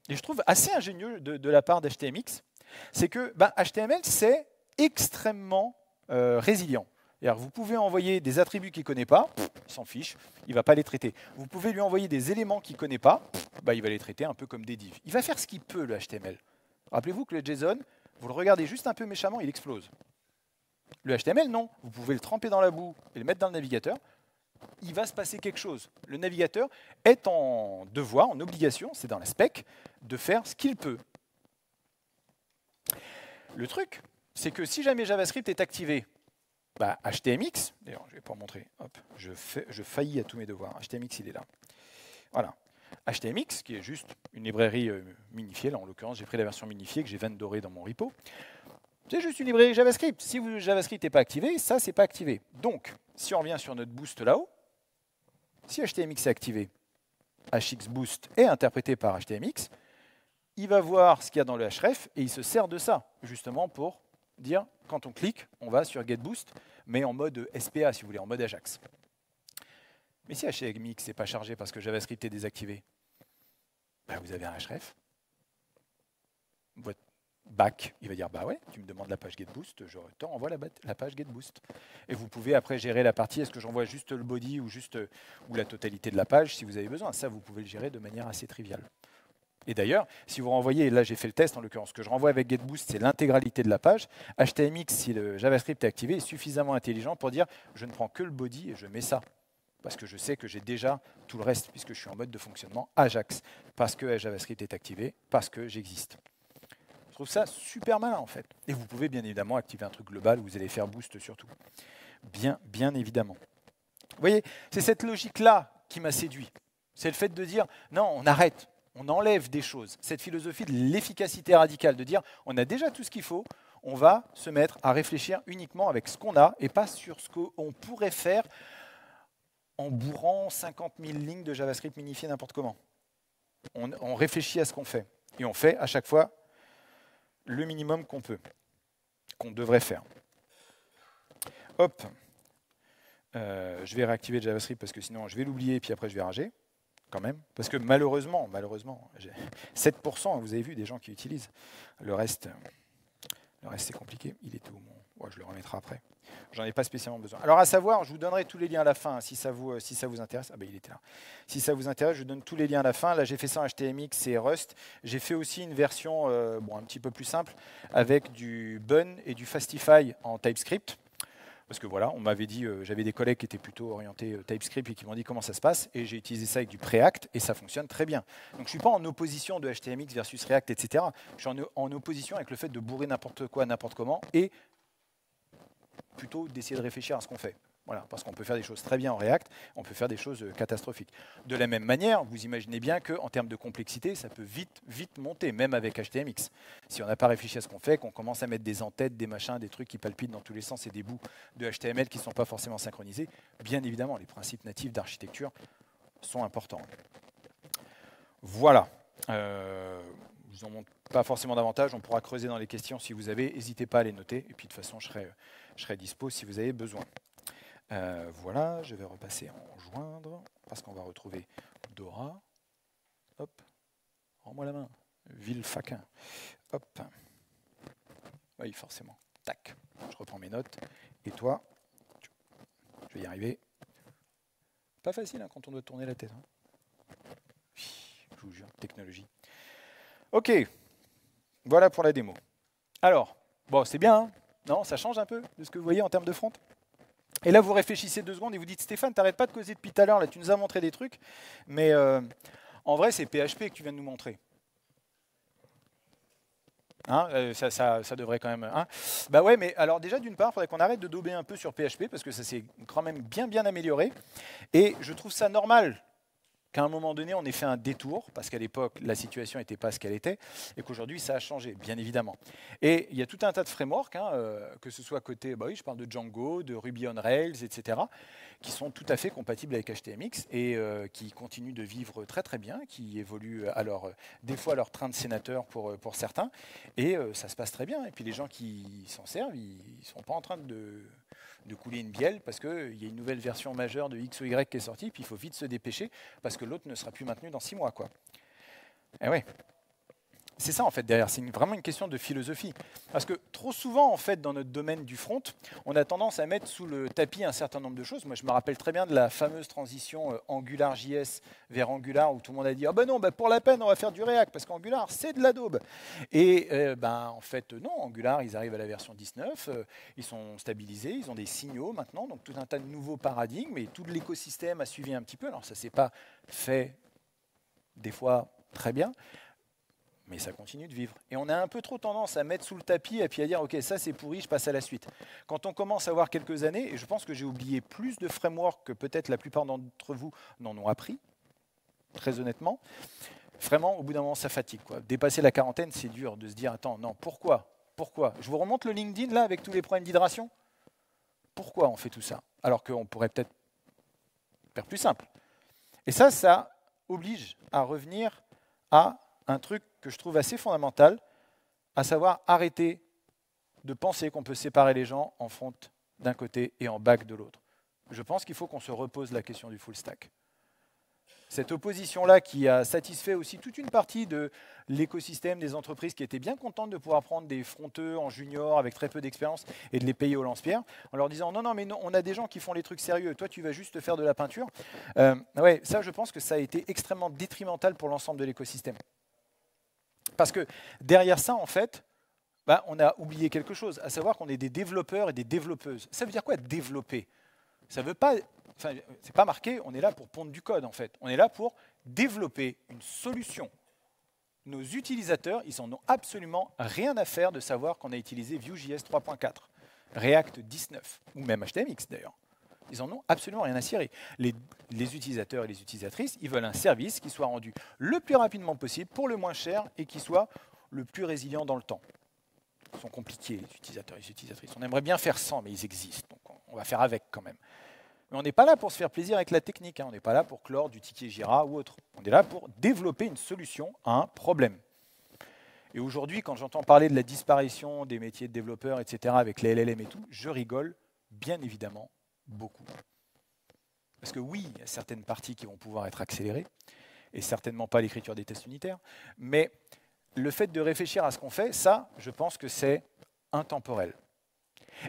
et je trouve assez ingénieux de la part d'HTMX, c'est que HTML, c'est extrêmement résilient. Vous pouvez envoyer des attributs qu'il ne connaît pas, il s'en fiche, il ne va pas les traiter. Vous pouvez lui envoyer des éléments qu'il ne connaît pas, il va les traiter un peu comme des divs. Il va faire ce qu'il peut, le HTML. Rappelez-vous que le JSON, vous le regardez juste un peu méchamment, il explose. Le HTML, non. Vous pouvez le tremper dans la boue et le mettre dans le navigateur. Il va se passer quelque chose. Le navigateur est en devoir, en obligation, c'est dans la spec, de faire ce qu'il peut. Le truc, c'est que si jamais JavaScript est activé, HTMX, d'ailleurs je ne vais pas montrer, hop, je faillis à tous mes devoirs, HTMX il est là. Voilà. HTMX, qui est juste une librairie minifiée, là en l'occurrence j'ai pris la version minifiée que j'ai vendorée dans mon repo. C'est juste une librairie JavaScript. Si JavaScript n'est pas activé, ça c'est pas activé. Donc, si on revient sur notre boost là-haut, si HTMX est activé, hxBoost est interprété par HTMX, il va voir ce qu'il y a dans le href et il se sert de ça, justement pour dire, quand on clique, on va sur getBoost, mais en mode SPA, si vous voulez, en mode Ajax. Mais si HTMX n'est pas chargé parce que JavaScript est désactivé, vous avez un href. Votre back, il va dire, ouais, tu me demandes la page getBoost, je t'envoie la page getBoost. Et vous pouvez après gérer la partie, est-ce que j'envoie juste le body ou la totalité de la page, si vous avez besoin. Ça, vous pouvez le gérer de manière assez triviale. Et d'ailleurs, si vous renvoyez, là j'ai fait le test en l'occurrence, ce que je renvoie avec getBoost, c'est l'intégralité de la page. HTMX, si le JavaScript est activé, est suffisamment intelligent pour dire je ne prends que le body et je mets ça. Parce que je sais que j'ai déjà tout le reste, puisque je suis en mode de fonctionnement Ajax. Parce que JavaScript est activé, parce que j'existe. Je trouve ça super malin en fait. Et vous pouvez bien évidemment activer un truc global où vous allez faire boost surtout. Bien évidemment. Vous voyez, c'est cette logique-là qui m'a séduit. C'est le fait de dire non, on arrête. On enlève des choses. Cette philosophie de l'efficacité radicale, de dire on a déjà tout ce qu'il faut, on va se mettre à réfléchir uniquement avec ce qu'on a et pas sur ce qu'on pourrait faire en bourrant 50 000 lignes de JavaScript minifié n'importe comment. On réfléchit à ce qu'on fait. Et on fait à chaque fois le minimum qu'on peut, qu'on devrait faire. Hop. Je vais réactiver le JavaScript parce que sinon je vais l'oublier et puis après je vais rager. Quand même, parce que malheureusement, 7%, vous avez vu, des gens qui utilisent. Le reste c'est compliqué. Il est où mon... je le remettrai après. J'en ai pas spécialement besoin. Alors à savoir, je vous donnerai tous les liens à la fin, si ça vous intéresse. Il était là. Si ça vous intéresse, je vous donne tous les liens à la fin. Là, j'ai fait ça en HTMX et Rust. J'ai fait aussi une version un petit peu plus simple, avec du Bun et du Fastify en TypeScript. Parce que voilà, on m'avait dit, j'avais des collègues qui étaient plutôt orientés TypeScript et qui m'ont dit comment ça se passe, et j'ai utilisé ça avec du Preact, et ça fonctionne très bien. Donc je ne suis pas en opposition de HTMX versus React, etc. Je suis en opposition avec le fait de bourrer n'importe quoi, n'importe comment, et plutôt d'essayer de réfléchir à ce qu'on fait. Voilà, parce qu'on peut faire des choses très bien en React, on peut faire des choses catastrophiques. De la même manière, vous imaginez bien qu'en termes de complexité, ça peut vite monter, même avec HTMX. Si on n'a pas réfléchi à ce qu'on fait, qu'on commence à mettre des entêtes, des machins, des trucs qui palpitent dans tous les sens et des bouts de HTML qui ne sont pas forcément synchronisés, bien évidemment, les principes natifs d'architecture sont importants. Voilà. Je ne vous en montre pas forcément davantage, on pourra creuser dans les questions si vous avez, n'hésitez pas à les noter, et puis de toute façon, je serai dispo si vous avez besoin. Voilà, je vais repasser en joindre, parce qu'on va retrouver Dora. Hop, rends-moi la main, vil faquin. Hop, oui, forcément. Tac, je reprends mes notes. Et toi, je vais y arriver. Pas facile hein, quand on doit tourner la tête. Hein. Je vous jure, technologie. Ok, voilà pour la démo. Alors, bon, c'est bien, hein non, ça change un peu de ce que vous voyez en termes de front. Et là, vous réfléchissez 2 secondes et vous dites, Stéphane, t'arrêtes pas de causer depuis tout à l'heure, là, tu nous as montré des trucs, mais en vrai, c'est PHP que tu viens de nous montrer. Hein, ça devrait quand même... Hein. Bah ouais, mais alors déjà, d'une part, il faudrait qu'on arrête de dauber un peu sur PHP, parce que ça s'est quand même bien amélioré. Et je trouve ça normal qu'à un moment donné, on ait fait un détour, parce qu'à l'époque, la situation n'était pas ce qu'elle était, et qu'aujourd'hui, ça a changé, bien évidemment. Et il y a tout un tas de frameworks, que ce soit côté, bah oui, je parle de Django, de Ruby on Rails, etc., qui sont tout à fait compatibles avec HTMX et qui continuent de vivre très très bien, qui évoluent des fois à leur train de sénateur pour certains, et ça se passe très bien. Et puis les gens qui s'en servent, ils ne sont pas en train de couler une bielle parce qu'il y a une nouvelle version majeure de X ou Y qui est sortie, puis il faut vite se dépêcher parce que l'autre ne sera plus maintenu dans 6 mois, quoi. Et ouais. C'est ça en fait derrière, c'est vraiment une question de philosophie. Parce que trop souvent en fait dans notre domaine du front, on a tendance à mettre sous le tapis un certain nombre de choses. Moi je me rappelle très bien de la fameuse transition AngularJS vers Angular où tout le monde a dit « Ah ben non, pour la peine on va faire du React parce qu'Angular c'est de la daube ». Et en fait non, Angular ils arrivent à la version 19, ils sont stabilisés, ils ont des signaux maintenant, donc tout un tas de nouveaux paradigmes et tout l'écosystème a suivi un petit peu. Alors ça s'est pas fait des fois très bien, mais ça continue de vivre. Et on a un peu trop tendance à mettre sous le tapis et puis à dire « Ok, ça c'est pourri, je passe à la suite ». Quand on commence à avoir quelques années, et je pense que j'ai oublié plus de frameworks que peut-être la plupart d'entre vous n'en ont appris, très honnêtement, vraiment, au bout d'un moment, ça fatigue, quoi. Dépasser la quarantaine, c'est dur de se dire « Attends, non, pourquoi ? Je vous remonte le LinkedIn, là, avec tous les problèmes d'hydration. Pourquoi on fait tout ça ? Alors qu'on pourrait peut-être faire plus simple. » Et ça oblige à revenir à un truc que je trouve assez fondamental, à savoir arrêter de penser qu'on peut séparer les gens en front d'un côté et en back de l'autre. Je pense qu'il faut qu'on se repose la question du full stack. Cette opposition-là qui a satisfait aussi toute une partie de l'écosystème des entreprises qui étaient bien contentes de pouvoir prendre des fronteux en junior avec très peu d'expérience et de les payer au lance-pierre en leur disant non, mais non, on a des gens qui font les trucs sérieux, toi tu vas juste faire de la peinture. Ouais, ça je pense que ça a été extrêmement détrimental pour l'ensemble de l'écosystème. Parce que derrière ça, en fait, on a oublié quelque chose, à savoir qu'on est des développeurs et des développeuses. Ça veut dire quoi développer ? Ça veut pas, c'est pas marqué, on est là pour pondre du code en fait. On est là pour développer une solution. Nos utilisateurs, ils n'en ont absolument rien à faire de savoir qu'on a utilisé Vue.js 3.4, React 19, ou même HTMX d'ailleurs. Ils n'en ont absolument rien à cirer. Les utilisateurs et les utilisatrices, ils veulent un service qui soit rendu le plus rapidement possible, pour le moins cher, et qui soit le plus résilient dans le temps. Ils sont compliqués, les utilisateurs et les utilisatrices. On aimerait bien faire sans, mais ils existent, donc on va faire avec quand même. Mais on n'est pas là pour se faire plaisir avec la technique, on n'est pas là pour clore du ticket Jira ou autre. On est là pour développer une solution à un problème. Et aujourd'hui, quand j'entends parler de la disparition des métiers de développeurs, etc., avec les LLM et tout, je rigole, bien évidemment, beaucoup. Parce que oui, il y a certaines parties qui vont pouvoir être accélérées, et certainement pas l'écriture des tests unitaires, mais le fait de réfléchir à ce qu'on fait, ça, je pense que c'est intemporel.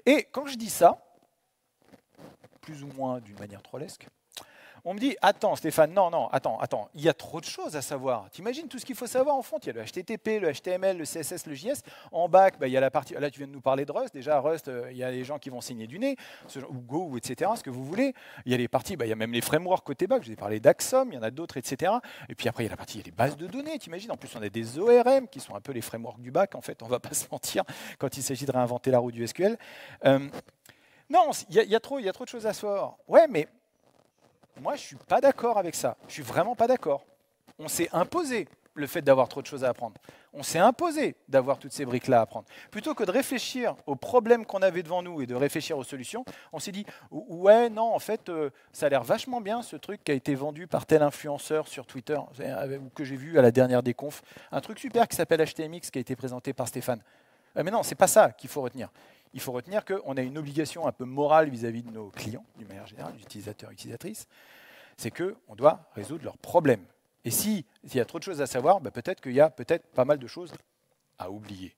Et quand je dis ça, plus ou moins d'une manière trollesque, on me dit, attends Stéphane, non, attends, il y a trop de choses à savoir. T'imagines tout ce qu'il faut savoir en front. Il y a le HTTP, le HTML, le CSS, le JS. En back, il y a la partie, là tu viens de nous parler de Rust. Déjà, Rust, il y a des gens qui vont saigner du nez, ou Go, etc., ce que vous voulez. Il y a les parties, il y a même les frameworks côté back. Je vous ai parlé d'Axom, il y en a d'autres, etc. Et puis après, il y a la partie, il y a les bases de données, t'imagines. En plus, on a des ORM qui sont un peu les frameworks du back, en fait, on ne va pas se mentir, quand il s'agit de réinventer la roue du SQL. Non, il y a trop de choses à savoir. Ouais, mais moi, je ne suis pas d'accord avec ça. Je ne suis vraiment pas d'accord. On s'est imposé le fait d'avoir trop de choses à apprendre. On s'est imposé d'avoir toutes ces briques-là à apprendre. Plutôt que de réfléchir aux problèmes qu'on avait devant nous et de réfléchir aux solutions, on s'est dit « Ouais, non, en fait, ça a l'air vachement bien, ce truc qui a été vendu par tel influenceur sur Twitter, ou que j'ai vu à la dernière déconf. Un truc super qui s'appelle HTMX, qui a été présenté par Stéphane. » Mais non, ce n'est pas ça qu'il faut retenir. Il faut retenir qu'on a une obligation un peu morale vis-à-vis de nos clients, d'une manière générale, utilisateurs et utilisatrices, c'est qu'on doit résoudre leurs problèmes. Et s'il y a trop de choses à savoir, peut-être qu'il y a peut-être pas mal de choses à oublier.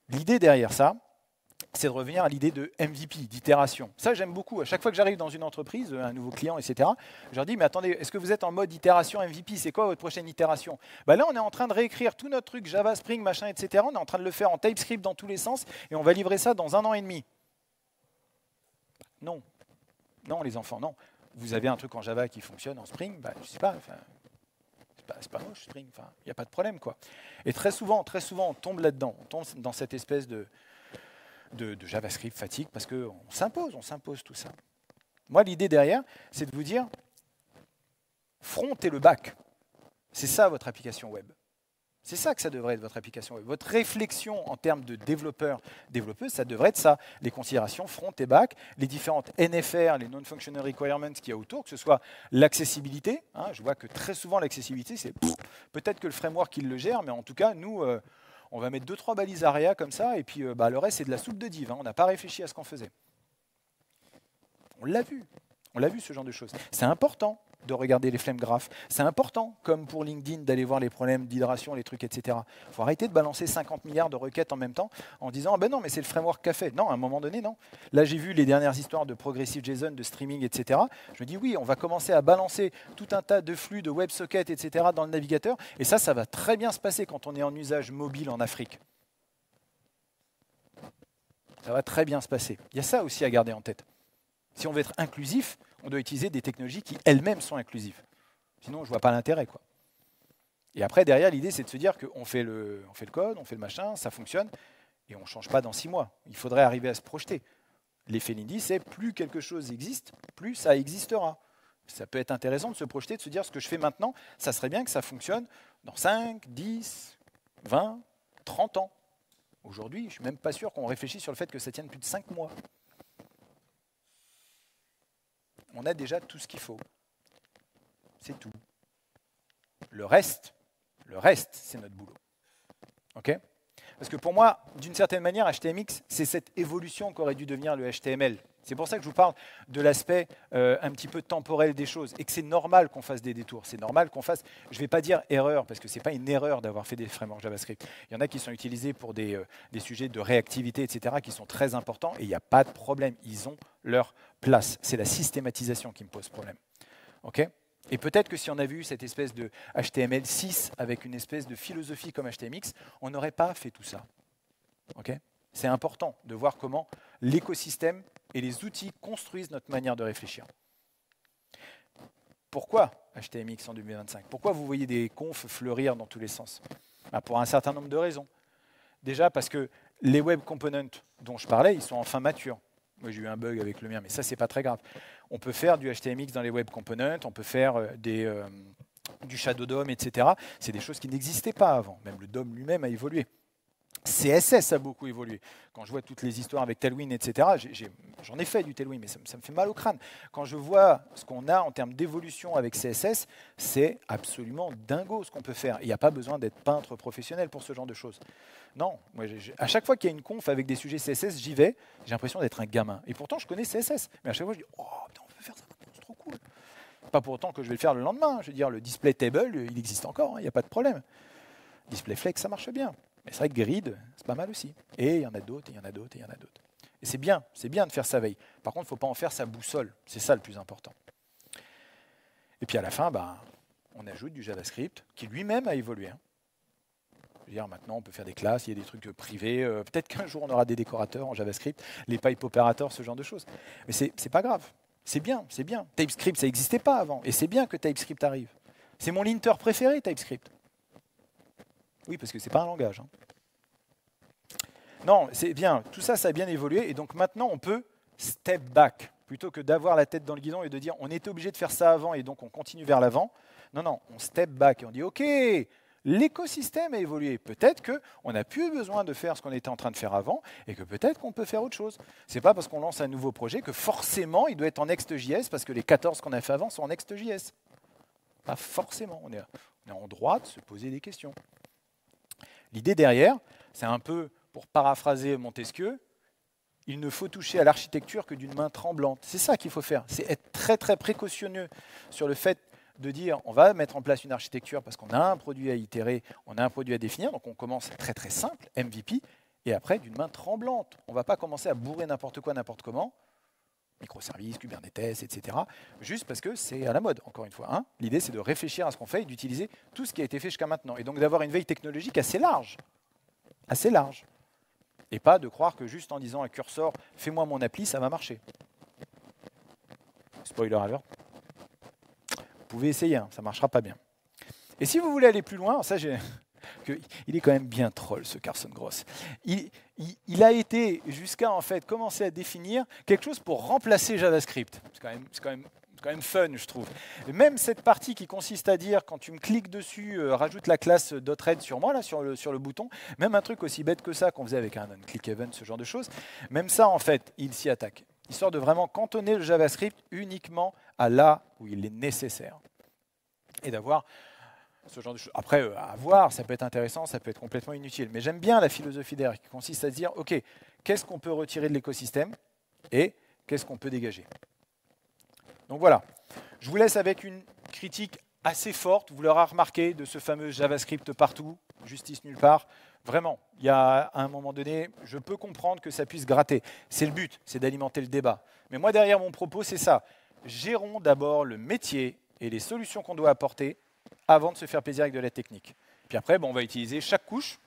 L'idée derrière ça, c'est de revenir à l'idée de MVP, d'itération. Ça, j'aime beaucoup. À chaque fois que j'arrive dans une entreprise, un nouveau client, etc., je leur dis, mais attendez, est-ce que vous êtes en mode itération MVP? C'est quoi votre prochaine itération? Là, on est en train de réécrire tout notre truc Java, Spring, machin, etc. On est en train de le faire en TypeScript dans tous les sens, et on va livrer ça dans 1 an et demi. Non. Non, les enfants, non. Vous avez un truc en Java qui fonctionne en Spring, je ne sais pas, c'est pas moche, Spring, il n'y a pas de problème, quoi. Et très souvent, on tombe là-dedans, on tombe dans cette espèce de JavaScript fatigue parce qu'on s'impose tout ça. Moi, l'idée derrière, c'est de vous dire, front et le back. C'est ça votre application web. C'est ça que ça devrait être votre application web. Votre réflexion en termes de développeur, développeuse, ça devrait être ça. Les considérations front et back, les différentes NFR, les non-functional requirements qu'il y a autour, que ce soit l'accessibilité. Hein, je vois que très souvent l'accessibilité, c'est peut-être que le framework qui le gère, mais en tout cas, nous, on va mettre 2-3 balises ARIA comme ça, et puis le reste, c'est de la soupe de div. Hein, on n'a pas réfléchi à ce qu'on faisait. On l'a vu. On l'a vu, ce genre de choses. C'est important de regarder les flame graph. C'est important, comme pour LinkedIn, d'aller voir les problèmes d'hydration, les trucs, etc. Il faut arrêter de balancer 50 milliards de requêtes en même temps en disant ah ben non, mais c'est le framework qu'a fait. Non, à un moment donné, non. Là, j'ai vu les dernières histoires de Progressive JSON, de streaming, etc. Je me dis oui, on va commencer à balancer tout un tas de flux, de WebSockets, etc. dans le navigateur. Et ça va très bien se passer quand on est en usage mobile en Afrique. Ça va très bien se passer. Il y a ça aussi à garder en tête. Si on veut être inclusif, on doit utiliser des technologies qui elles-mêmes sont inclusives. Sinon, je ne vois pas l'intérêt, quoi. Et après, derrière, l'idée, c'est de se dire qu'on fait le code, on fait le machin, ça fonctionne, et on ne change pas dans 6 mois. Il faudrait arriver à se projeter. L'effet Lindy, c'est plus quelque chose existe, plus ça existera. Ça peut être intéressant de se projeter, de se dire ce que je fais maintenant, ça serait bien que ça fonctionne dans 5, 10, 20, 30 ans. Aujourd'hui, je ne suis même pas sûr qu'on réfléchisse sur le fait que ça tienne plus de 5 mois. On a déjà tout ce qu'il faut. C'est tout. Le reste, c'est notre boulot. OK ? Parce que pour moi, d'une certaine manière, HTMX, c'est cette évolution qu'aurait dû devenir le HTML. C'est pour ça que je vous parle de l'aspect un petit peu temporel des choses et que c'est normal qu'on fasse des détours. C'est normal qu'on fasse, je ne vais pas dire erreur, parce que ce n'est pas une erreur d'avoir fait des frameworks JavaScript. Il y en a qui sont utilisés pour des sujets de réactivité, etc., qui sont très importants et il n'y a pas de problème. Ils ont leur place. C'est la systématisation qui me pose problème. OK ? Et peut-être que si on avait eu cette espèce de HTML6 avec une espèce de philosophie comme HTMX, on n'aurait pas fait tout ça. Okay ? C'est important de voir comment l'écosystème et les outils construisent notre manière de réfléchir. Pourquoi HTMX en 2025 ? Pourquoi vous voyez des confs fleurir dans tous les sens ? Pour un certain nombre de raisons. Déjà parce que les web components dont je parlais, ils sont enfin matures. Moi, j'ai eu un bug avec le mien, mais ça, c'est pas très grave. On peut faire du HTMX dans les web components, on peut faire du Shadow DOM, etc. C'est des choses qui n'existaient pas avant. Même le DOM lui-même a évolué. CSS a beaucoup évolué. Quand je vois toutes les histoires avec Tailwind, etc., j'en ai fait du Tailwind, mais ça me fait mal au crâne. Quand je vois ce qu'on a en termes d'évolution avec CSS, c'est absolument dingo ce qu'on peut faire. Il n'y a pas besoin d'être peintre professionnel pour ce genre de choses. Non, moi, à chaque fois qu'il y a une conf avec des sujets CSS, j'y vais, j'ai l'impression d'être un gamin. Et pourtant, je connais CSS. Mais à chaque fois, je dis « Oh, putain, on peut faire ça maintenant, c'est trop cool !» Pas pour autant que je vais le faire le lendemain. Je veux dire, le display table, il existe encore, il n'y a pas de problème. Display flex, ça marche bien. Mais c'est vrai que grid, c'est pas mal aussi. Et il y en a d'autres, et il y en a d'autres, et il y en a d'autres. Et c'est bien de faire sa veille. Par contre, il ne faut pas en faire sa boussole. C'est ça le plus important. Et puis à la fin, on ajoute du JavaScript qui lui-même a évolué. Je veux dire, maintenant, on peut faire des classes, il y a des trucs privés. Peut-être qu'un jour, on aura des décorateurs en JavaScript, les pipe opérateurs, ce genre de choses. Mais c'est pas grave. C'est bien, c'est bien. TypeScript, ça n'existait pas avant. Et c'est bien que TypeScript arrive. C'est mon linter préféré, TypeScript. Oui, parce que ce n'est pas un langage. Hein. Non, c'est bien. Tout ça, ça a bien évolué. Et donc maintenant, on peut step back. Plutôt que d'avoir la tête dans le guidon et de dire on était obligé de faire ça avant et donc on continue vers l'avant. Non, on step back et on dit ok, l'écosystème a évolué. Peut-être qu'on n'a plus besoin de faire ce qu'on était en train de faire avant et que peut-être qu'on peut faire autre chose. Ce n'est pas parce qu'on lance un nouveau projet que forcément il doit être en Next.js parce que les 14 qu'on a fait avant sont en Next.js. Pas forcément. On est en droit de se poser des questions. L'idée derrière, c'est un peu, pour paraphraser Montesquieu, il ne faut toucher à l'architecture que d'une main tremblante. C'est ça qu'il faut faire. C'est être très très précautionneux sur le fait de dire on va mettre en place une architecture parce qu'on a un produit à itérer, on a un produit à définir, donc on commence très très simple, MVP, et après d'une main tremblante. On ne va pas commencer à bourrer n'importe quoi, n'importe comment, microservices, Kubernetes, etc., juste parce que c'est à la mode, encore une fois. Hein. L'idée, c'est de réfléchir à ce qu'on fait et d'utiliser tout ce qui a été fait jusqu'à maintenant. Et donc d'avoir une veille technologique assez large. Assez large. Et pas de croire que juste en disant à cursor « fais-moi mon appli », ça va marcher. Spoiler alert. Vous pouvez essayer, hein, ça ne marchera pas bien. Et si vous voulez aller plus loin, ça j'ai... Il est quand même bien troll, ce Carson Gross. Il a été jusqu'à en fait commencer à définir quelque chose pour remplacer JavaScript. C'est quand même C'est quand même fun, je trouve. Et même cette partie qui consiste à dire, quand tu me cliques dessus, rajoute la classe .red sur moi, là, sur le bouton, même un truc aussi bête que ça qu'on faisait avec un on-click event, ce genre de choses, même ça, en fait, il s'y attaque. Histoire de vraiment cantonner le JavaScript uniquement à là où il est nécessaire. Et d'avoir ce genre de choses. Après, à voir, ça peut être intéressant, ça peut être complètement inutile. Mais j'aime bien la philosophie derrière qui consiste à se dire, OK, qu'est-ce qu'on peut retirer de l'écosystème et qu'est-ce qu'on peut dégager. Donc voilà, je vous laisse avec une critique assez forte, vous l'aurez remarqué, de ce fameux JavaScript partout, justice nulle part. Vraiment, il y a à un moment donné, je peux comprendre que ça puisse gratter. C'est le but, c'est d'alimenter le débat. Mais moi, derrière mon propos, c'est ça. Gérons d'abord le métier et les solutions qu'on doit apporter avant de se faire plaisir avec de la technique. Puis après, on va utiliser chaque couche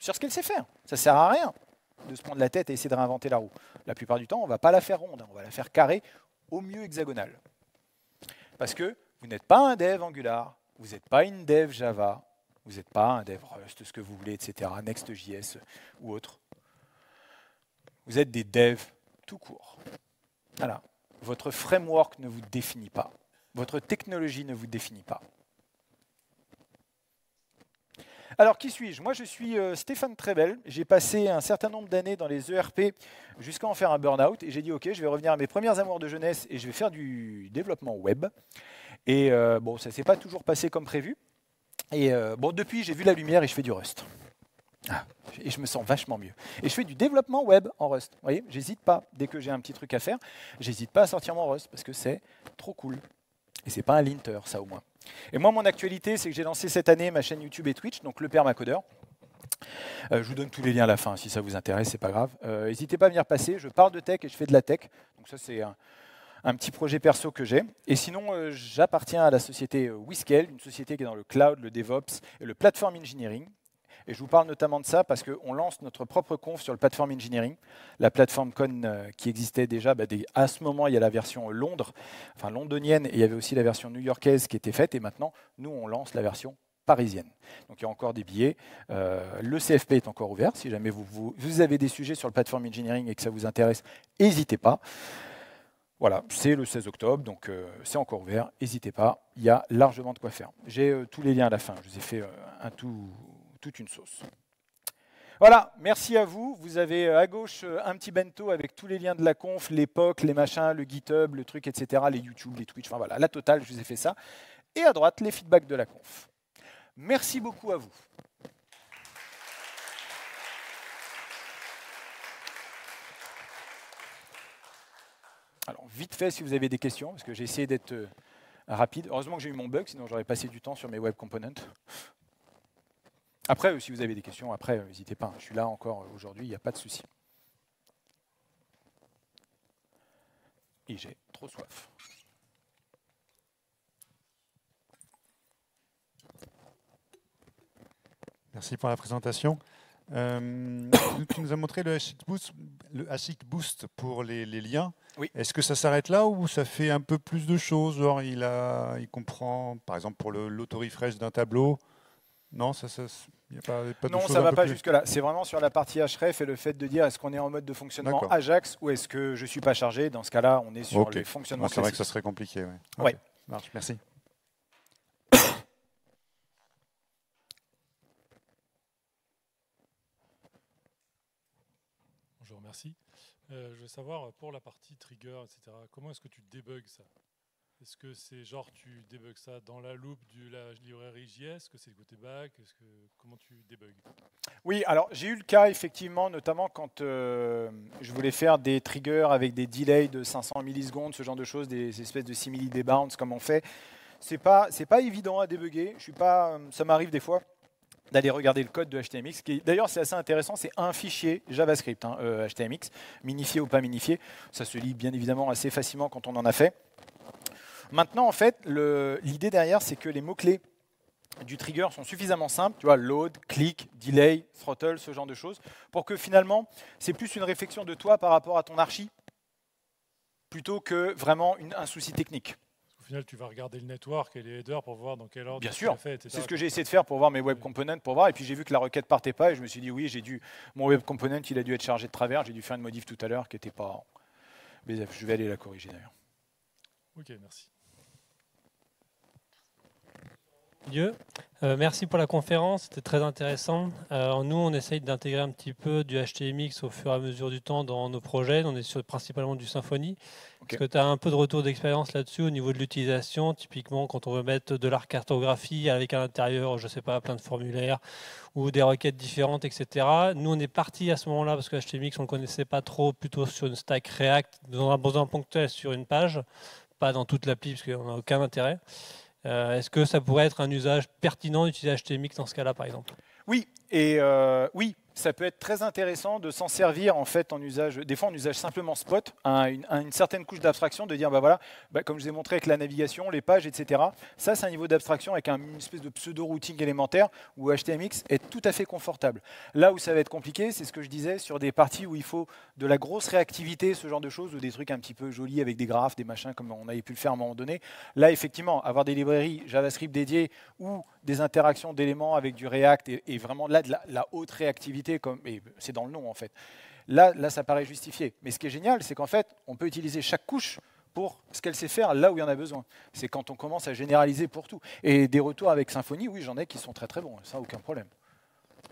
sur ce qu'elle sait faire. Ça ne sert à rien de se prendre la tête et essayer de réinventer la roue. La plupart du temps, on ne va pas la faire ronde, on va la faire carrée, au mieux hexagonale. Parce que vous n'êtes pas un dev Angular, vous n'êtes pas une dev Java, vous n'êtes pas un dev Rust, ce que vous voulez, etc., Next.js ou autre. Vous êtes des devs tout court. Voilà. Votre framework ne vous définit pas. Votre technologie ne vous définit pas. Alors, qui suis-je? Moi, je suis Stéphane Trebel. J'ai passé un certain nombre d'années dans les ERP jusqu'à en faire un burn-out. Et j'ai dit, OK, je vais revenir à mes premières amours de jeunesse et je vais faire du développement web. Et bon, ça ne s'est pas toujours passé comme prévu. Et bon, depuis, j'ai vu la lumière et je fais du Rust. Ah, et je me sens vachement mieux. Et je fais du développement web en Rust. Vous voyez, j'hésite pas. Dès que j'ai un petit truc à faire, j'hésite pas à sortir mon Rust parce que c'est trop cool. Et c'est pas un linter, ça au moins. Et moi, mon actualité, c'est que j'ai lancé cette année ma chaîne YouTube et Twitch, donc le permacodeur. Je vous donne tous les liens à la fin, si ça vous intéresse, c'est pas grave. N'hésitez pas à venir passer, je parle de tech et je fais de la tech. Donc ça, c'est un petit projet perso que j'ai. Et sinon, j'appartiens à la société Whiskel, une société qui est dans le cloud, le DevOps et le platform engineering. Et je vous parle notamment de ça parce qu'on lance notre propre conf sur le platform engineering, la plateforme Con qui existait déjà. À ce moment, il y a la version Londres, enfin londonienne, et il y avait aussi la version new-yorkaise qui était faite. Et maintenant, nous, on lance la version parisienne. Donc il y a encore des billets. Le CFP est encore ouvert. Si jamais vous avez des sujets sur le platform engineering et que ça vous intéresse, n'hésitez pas. Voilà, c'est le 16 octobre, donc c'est encore ouvert. N'hésitez pas, il y a largement de quoi faire. J'ai tous les liens à la fin. Je vous ai fait toute une sauce. Voilà, merci à vous. Vous avez à gauche un petit bento avec tous les liens de la conf, les POC, les machins, le GitHub, le truc, etc., les YouTube, les Twitch, enfin voilà, la totale, je vous ai fait ça. Et à droite, les feedbacks de la conf. Merci beaucoup à vous. Alors, vite fait, si vous avez des questions, parce que j'ai essayé d'être rapide. Heureusement que j'ai eu mon bug, sinon j'aurais passé du temps sur mes web components. Après, si vous avez des questions, après, n'hésitez pas. Je suis là encore aujourd'hui, il n'y a pas de souci. Et j'ai trop soif. Merci pour la présentation. Tu nous as montré le Hashicorp Boost pour les liens. Oui. Est-ce que ça s'arrête là ou ça fait un peu plus de choses? Genre, il comprend, par exemple, pour l'auto-refresh d'un tableau. Non, il n'y a pas de non, ça ne va pas jusque-là. C'est vraiment sur la partie href et le fait de dire est-ce qu'on est en mode de fonctionnement Ajax ou est-ce que je ne suis pas chargé. Dans ce cas-là, on est sur les fonctionnements classiques. C'est vrai que ça serait compliqué. Oui. Ouais. Marche, merci. Bonjour, merci. Je veux savoir, pour la partie trigger, etc., comment est-ce que tu débugs ça? Est-ce que c'est genre tu débugs ça dans la loupe de la librairie JS? Est-ce que c'est le côté back? Comment tu débugs? Oui, alors j'ai eu le cas effectivement, notamment quand je voulais faire des triggers avec des delays de 500 millisecondes, ce genre de choses, des espèces de simili debounce comme on fait. C'est pas évident à débugger. Ça m'arrive des fois d'aller regarder le code de HTMX. D'ailleurs, c'est assez intéressant, c'est un fichier JavaScript, HTMX, minifié ou pas minifié. Ça se lit bien évidemment assez facilement quand on en a fait. Maintenant, en fait, l'idée derrière, c'est que les mots-clés du trigger sont suffisamment simples, tu vois, load, click, delay, throttle, ce genre de choses, pour que finalement, c'est plus une réflexion de toi par rapport à ton archi, plutôt que vraiment un souci technique. Au final, tu vas regarder le network et les headers pour voir dans quel ordre Bien sûr, fait, etc. C'est ce que j'ai essayé de faire pour voir mes web components, et puis j'ai vu que la requête partait pas, et je me suis dit, oui, mon web component, il a dû être chargé de travers, j'ai dû faire une modif tout à l'heure qui n'était pas... Mais je vais aller la corriger d'ailleurs. Ok, merci. Merci pour la conférence, c'était très intéressant. Nous, on essaye d'intégrer un petit peu du HTMX au fur et à mesure du temps dans nos projets. On est sur principalement du Symfony. Okay. Est-ce que tu as un peu de retour d'expérience là-dessus au niveau de l'utilisation? Typiquement, quand on veut mettre de la cartographie avec à l'intérieur, je ne sais pas, plein de formulaires ou des requêtes différentes, etc. Nous, on est parti à ce moment-là parce que HTMX, on ne le connaissait pas trop, plutôt sur une stack React, dans un besoin ponctuel sur une page, pas dans toute l'appli parce qu'on n'a aucun intérêt. Est-ce que ça pourrait être un usage pertinent d'utiliser HTMX dans ce cas-là, par exemple? Oui, et oui, ça peut être très intéressant de s'en servir en fait en usage, des fois en usage simplement spot, à une certaine couche d'abstraction, de dire bah voilà, comme je vous ai montré avec la navigation, les pages, etc. Ça, c'est un niveau d'abstraction avec une espèce de pseudo-routing élémentaire où HTMX est tout à fait confortable. Là où ça va être compliqué, c'est ce que je disais sur des parties où il faut de la grosse réactivité, ce genre de choses, ou des trucs un petit peu jolis avec des graphes, des machins comme on avait pu le faire à un moment donné. Là, effectivement, avoir des librairies JavaScript dédiées ou des interactions d'éléments avec du React et vraiment là de la haute réactivité, et c'est dans le nom en fait. Là, ça paraît justifié. Mais ce qui est génial, c'est qu'en fait, on peut utiliser chaque couche pour ce qu'elle sait faire là où il y en a besoin. C'est quand on commence à généraliser pour tout. Et des retours avec Symfony, oui, j'en ai qui sont très très bons. Ça, aucun problème.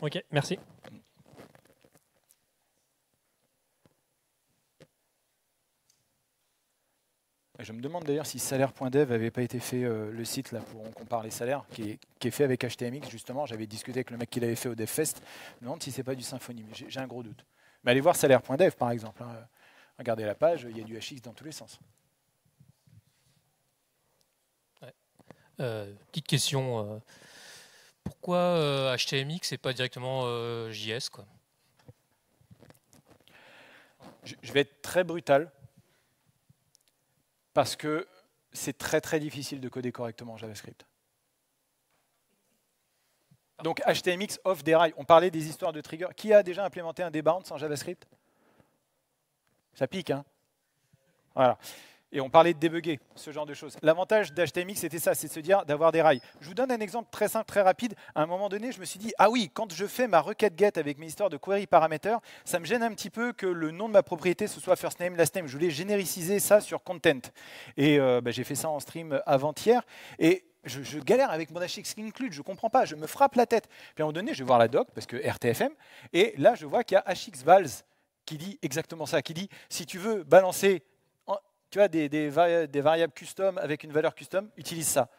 Ok, merci. Je me demande d'ailleurs si salaire.dev n'avait pas été fait, le site là, pour on compare les salaires, qui est fait avec HTMX justement. J'avais discuté avec le mec qui l'avait fait au DevFest. Je me demande si c'est pas du Symfony, mais j'ai un gros doute. Mais allez voir salaire.dev par exemple. Hein. Regardez la page, il y a du HX dans tous les sens. Ouais. Petite question. Pourquoi HTMX et pas directement JS, quoi? Je vais être très brutal. Parce que c'est très très difficile de coder correctement en JavaScript. Donc HTMX offre des rails. On parlait des histoires de trigger. Qui a déjà implémenté un debounce en JavaScript? Ça pique, hein? Voilà. Et on parlait de débugger, ce genre de choses. L'avantage d'HTMX, c'était ça, c'est de se dire d'avoir des rails. Je vous donne un exemple très simple, très rapide. À un moment donné, je me suis dit, ah oui, quand je fais ma requête get avec mes histoires de query parameter, ça me gêne un petit peu que le nom de ma propriété, ce soit first name, last name. Je voulais génériciser ça sur content. Et j'ai fait ça en stream avant-hier. Et je galère avec mon HX include, je ne comprends pas, je me frappe la tête. Puis à un moment donné, je vais voir la doc, parce que RTFM, et là, je vois qu'il y a HX vals qui dit exactement ça, qui dit, si tu veux balancer tu as des variables custom avec une valeur custom, utilise ça.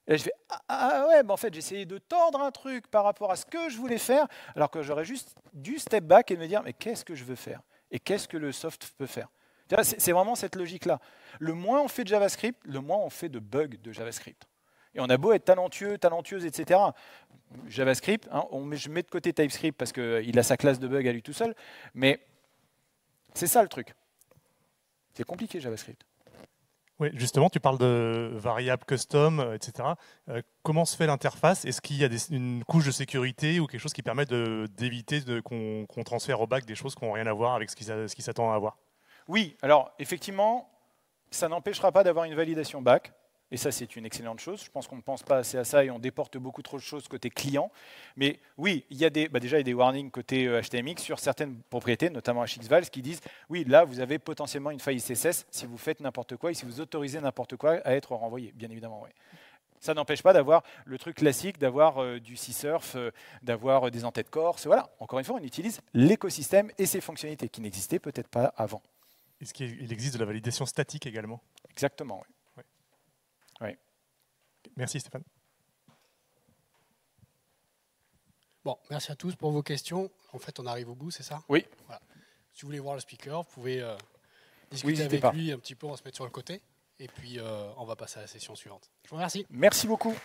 Et là, je fais ouais, en fait, j'ai essayé de tordre un truc par rapport à ce que je voulais faire, alors que j'aurais juste dû step back et me dire, mais qu'est-ce que je veux faire? Et qu'est-ce que le soft peut faire? C'est vraiment cette logique-là. Le moins on fait de JavaScript, le moins on fait de bugs de JavaScript. Et on a beau être talentueux, talentueuse, etc. JavaScript, hein, je mets de côté TypeScript parce qu'il a sa classe de bugs à lui tout seul, mais c'est ça le truc. C'est compliqué JavaScript. Oui, justement, tu parles de variables custom, etc. Comment se fait l'interface? Est-ce qu'il y a une couche de sécurité ou quelque chose qui permet d'éviter qu'on transfère au back des choses qui n'ont rien à voir avec ce qui s'attend à avoir? Oui, alors effectivement, ça n'empêchera pas d'avoir une validation back. Et ça, c'est une excellente chose. Je pense qu'on ne pense pas assez à ça et on déporte beaucoup trop de choses côté client. Mais oui, il y a déjà il y a des warnings côté HTMX sur certaines propriétés, notamment HXVals, qui disent oui, là, vous avez potentiellement une faille CSS si vous faites n'importe quoi et si vous autorisez n'importe quoi à être renvoyé. Bien évidemment, oui. Ça n'empêche pas d'avoir le truc classique, d'avoir du C-Surf, d'avoir des entêtes corse. Voilà. Encore une fois, on utilise l'écosystème et ses fonctionnalités qui n'existaient peut-être pas avant. Est-ce qu'il existe de la validation statique également? Exactement, oui. Oui. Merci Stéphane. Bon, merci à tous pour vos questions. En fait, on arrive au bout, c'est ça? Oui. Voilà. Si vous voulez voir le speaker, vous pouvez discuter avec lui un petit peu, on va se mettre sur le côté. Et puis, on va passer à la session suivante. Je vous remercie. Merci beaucoup.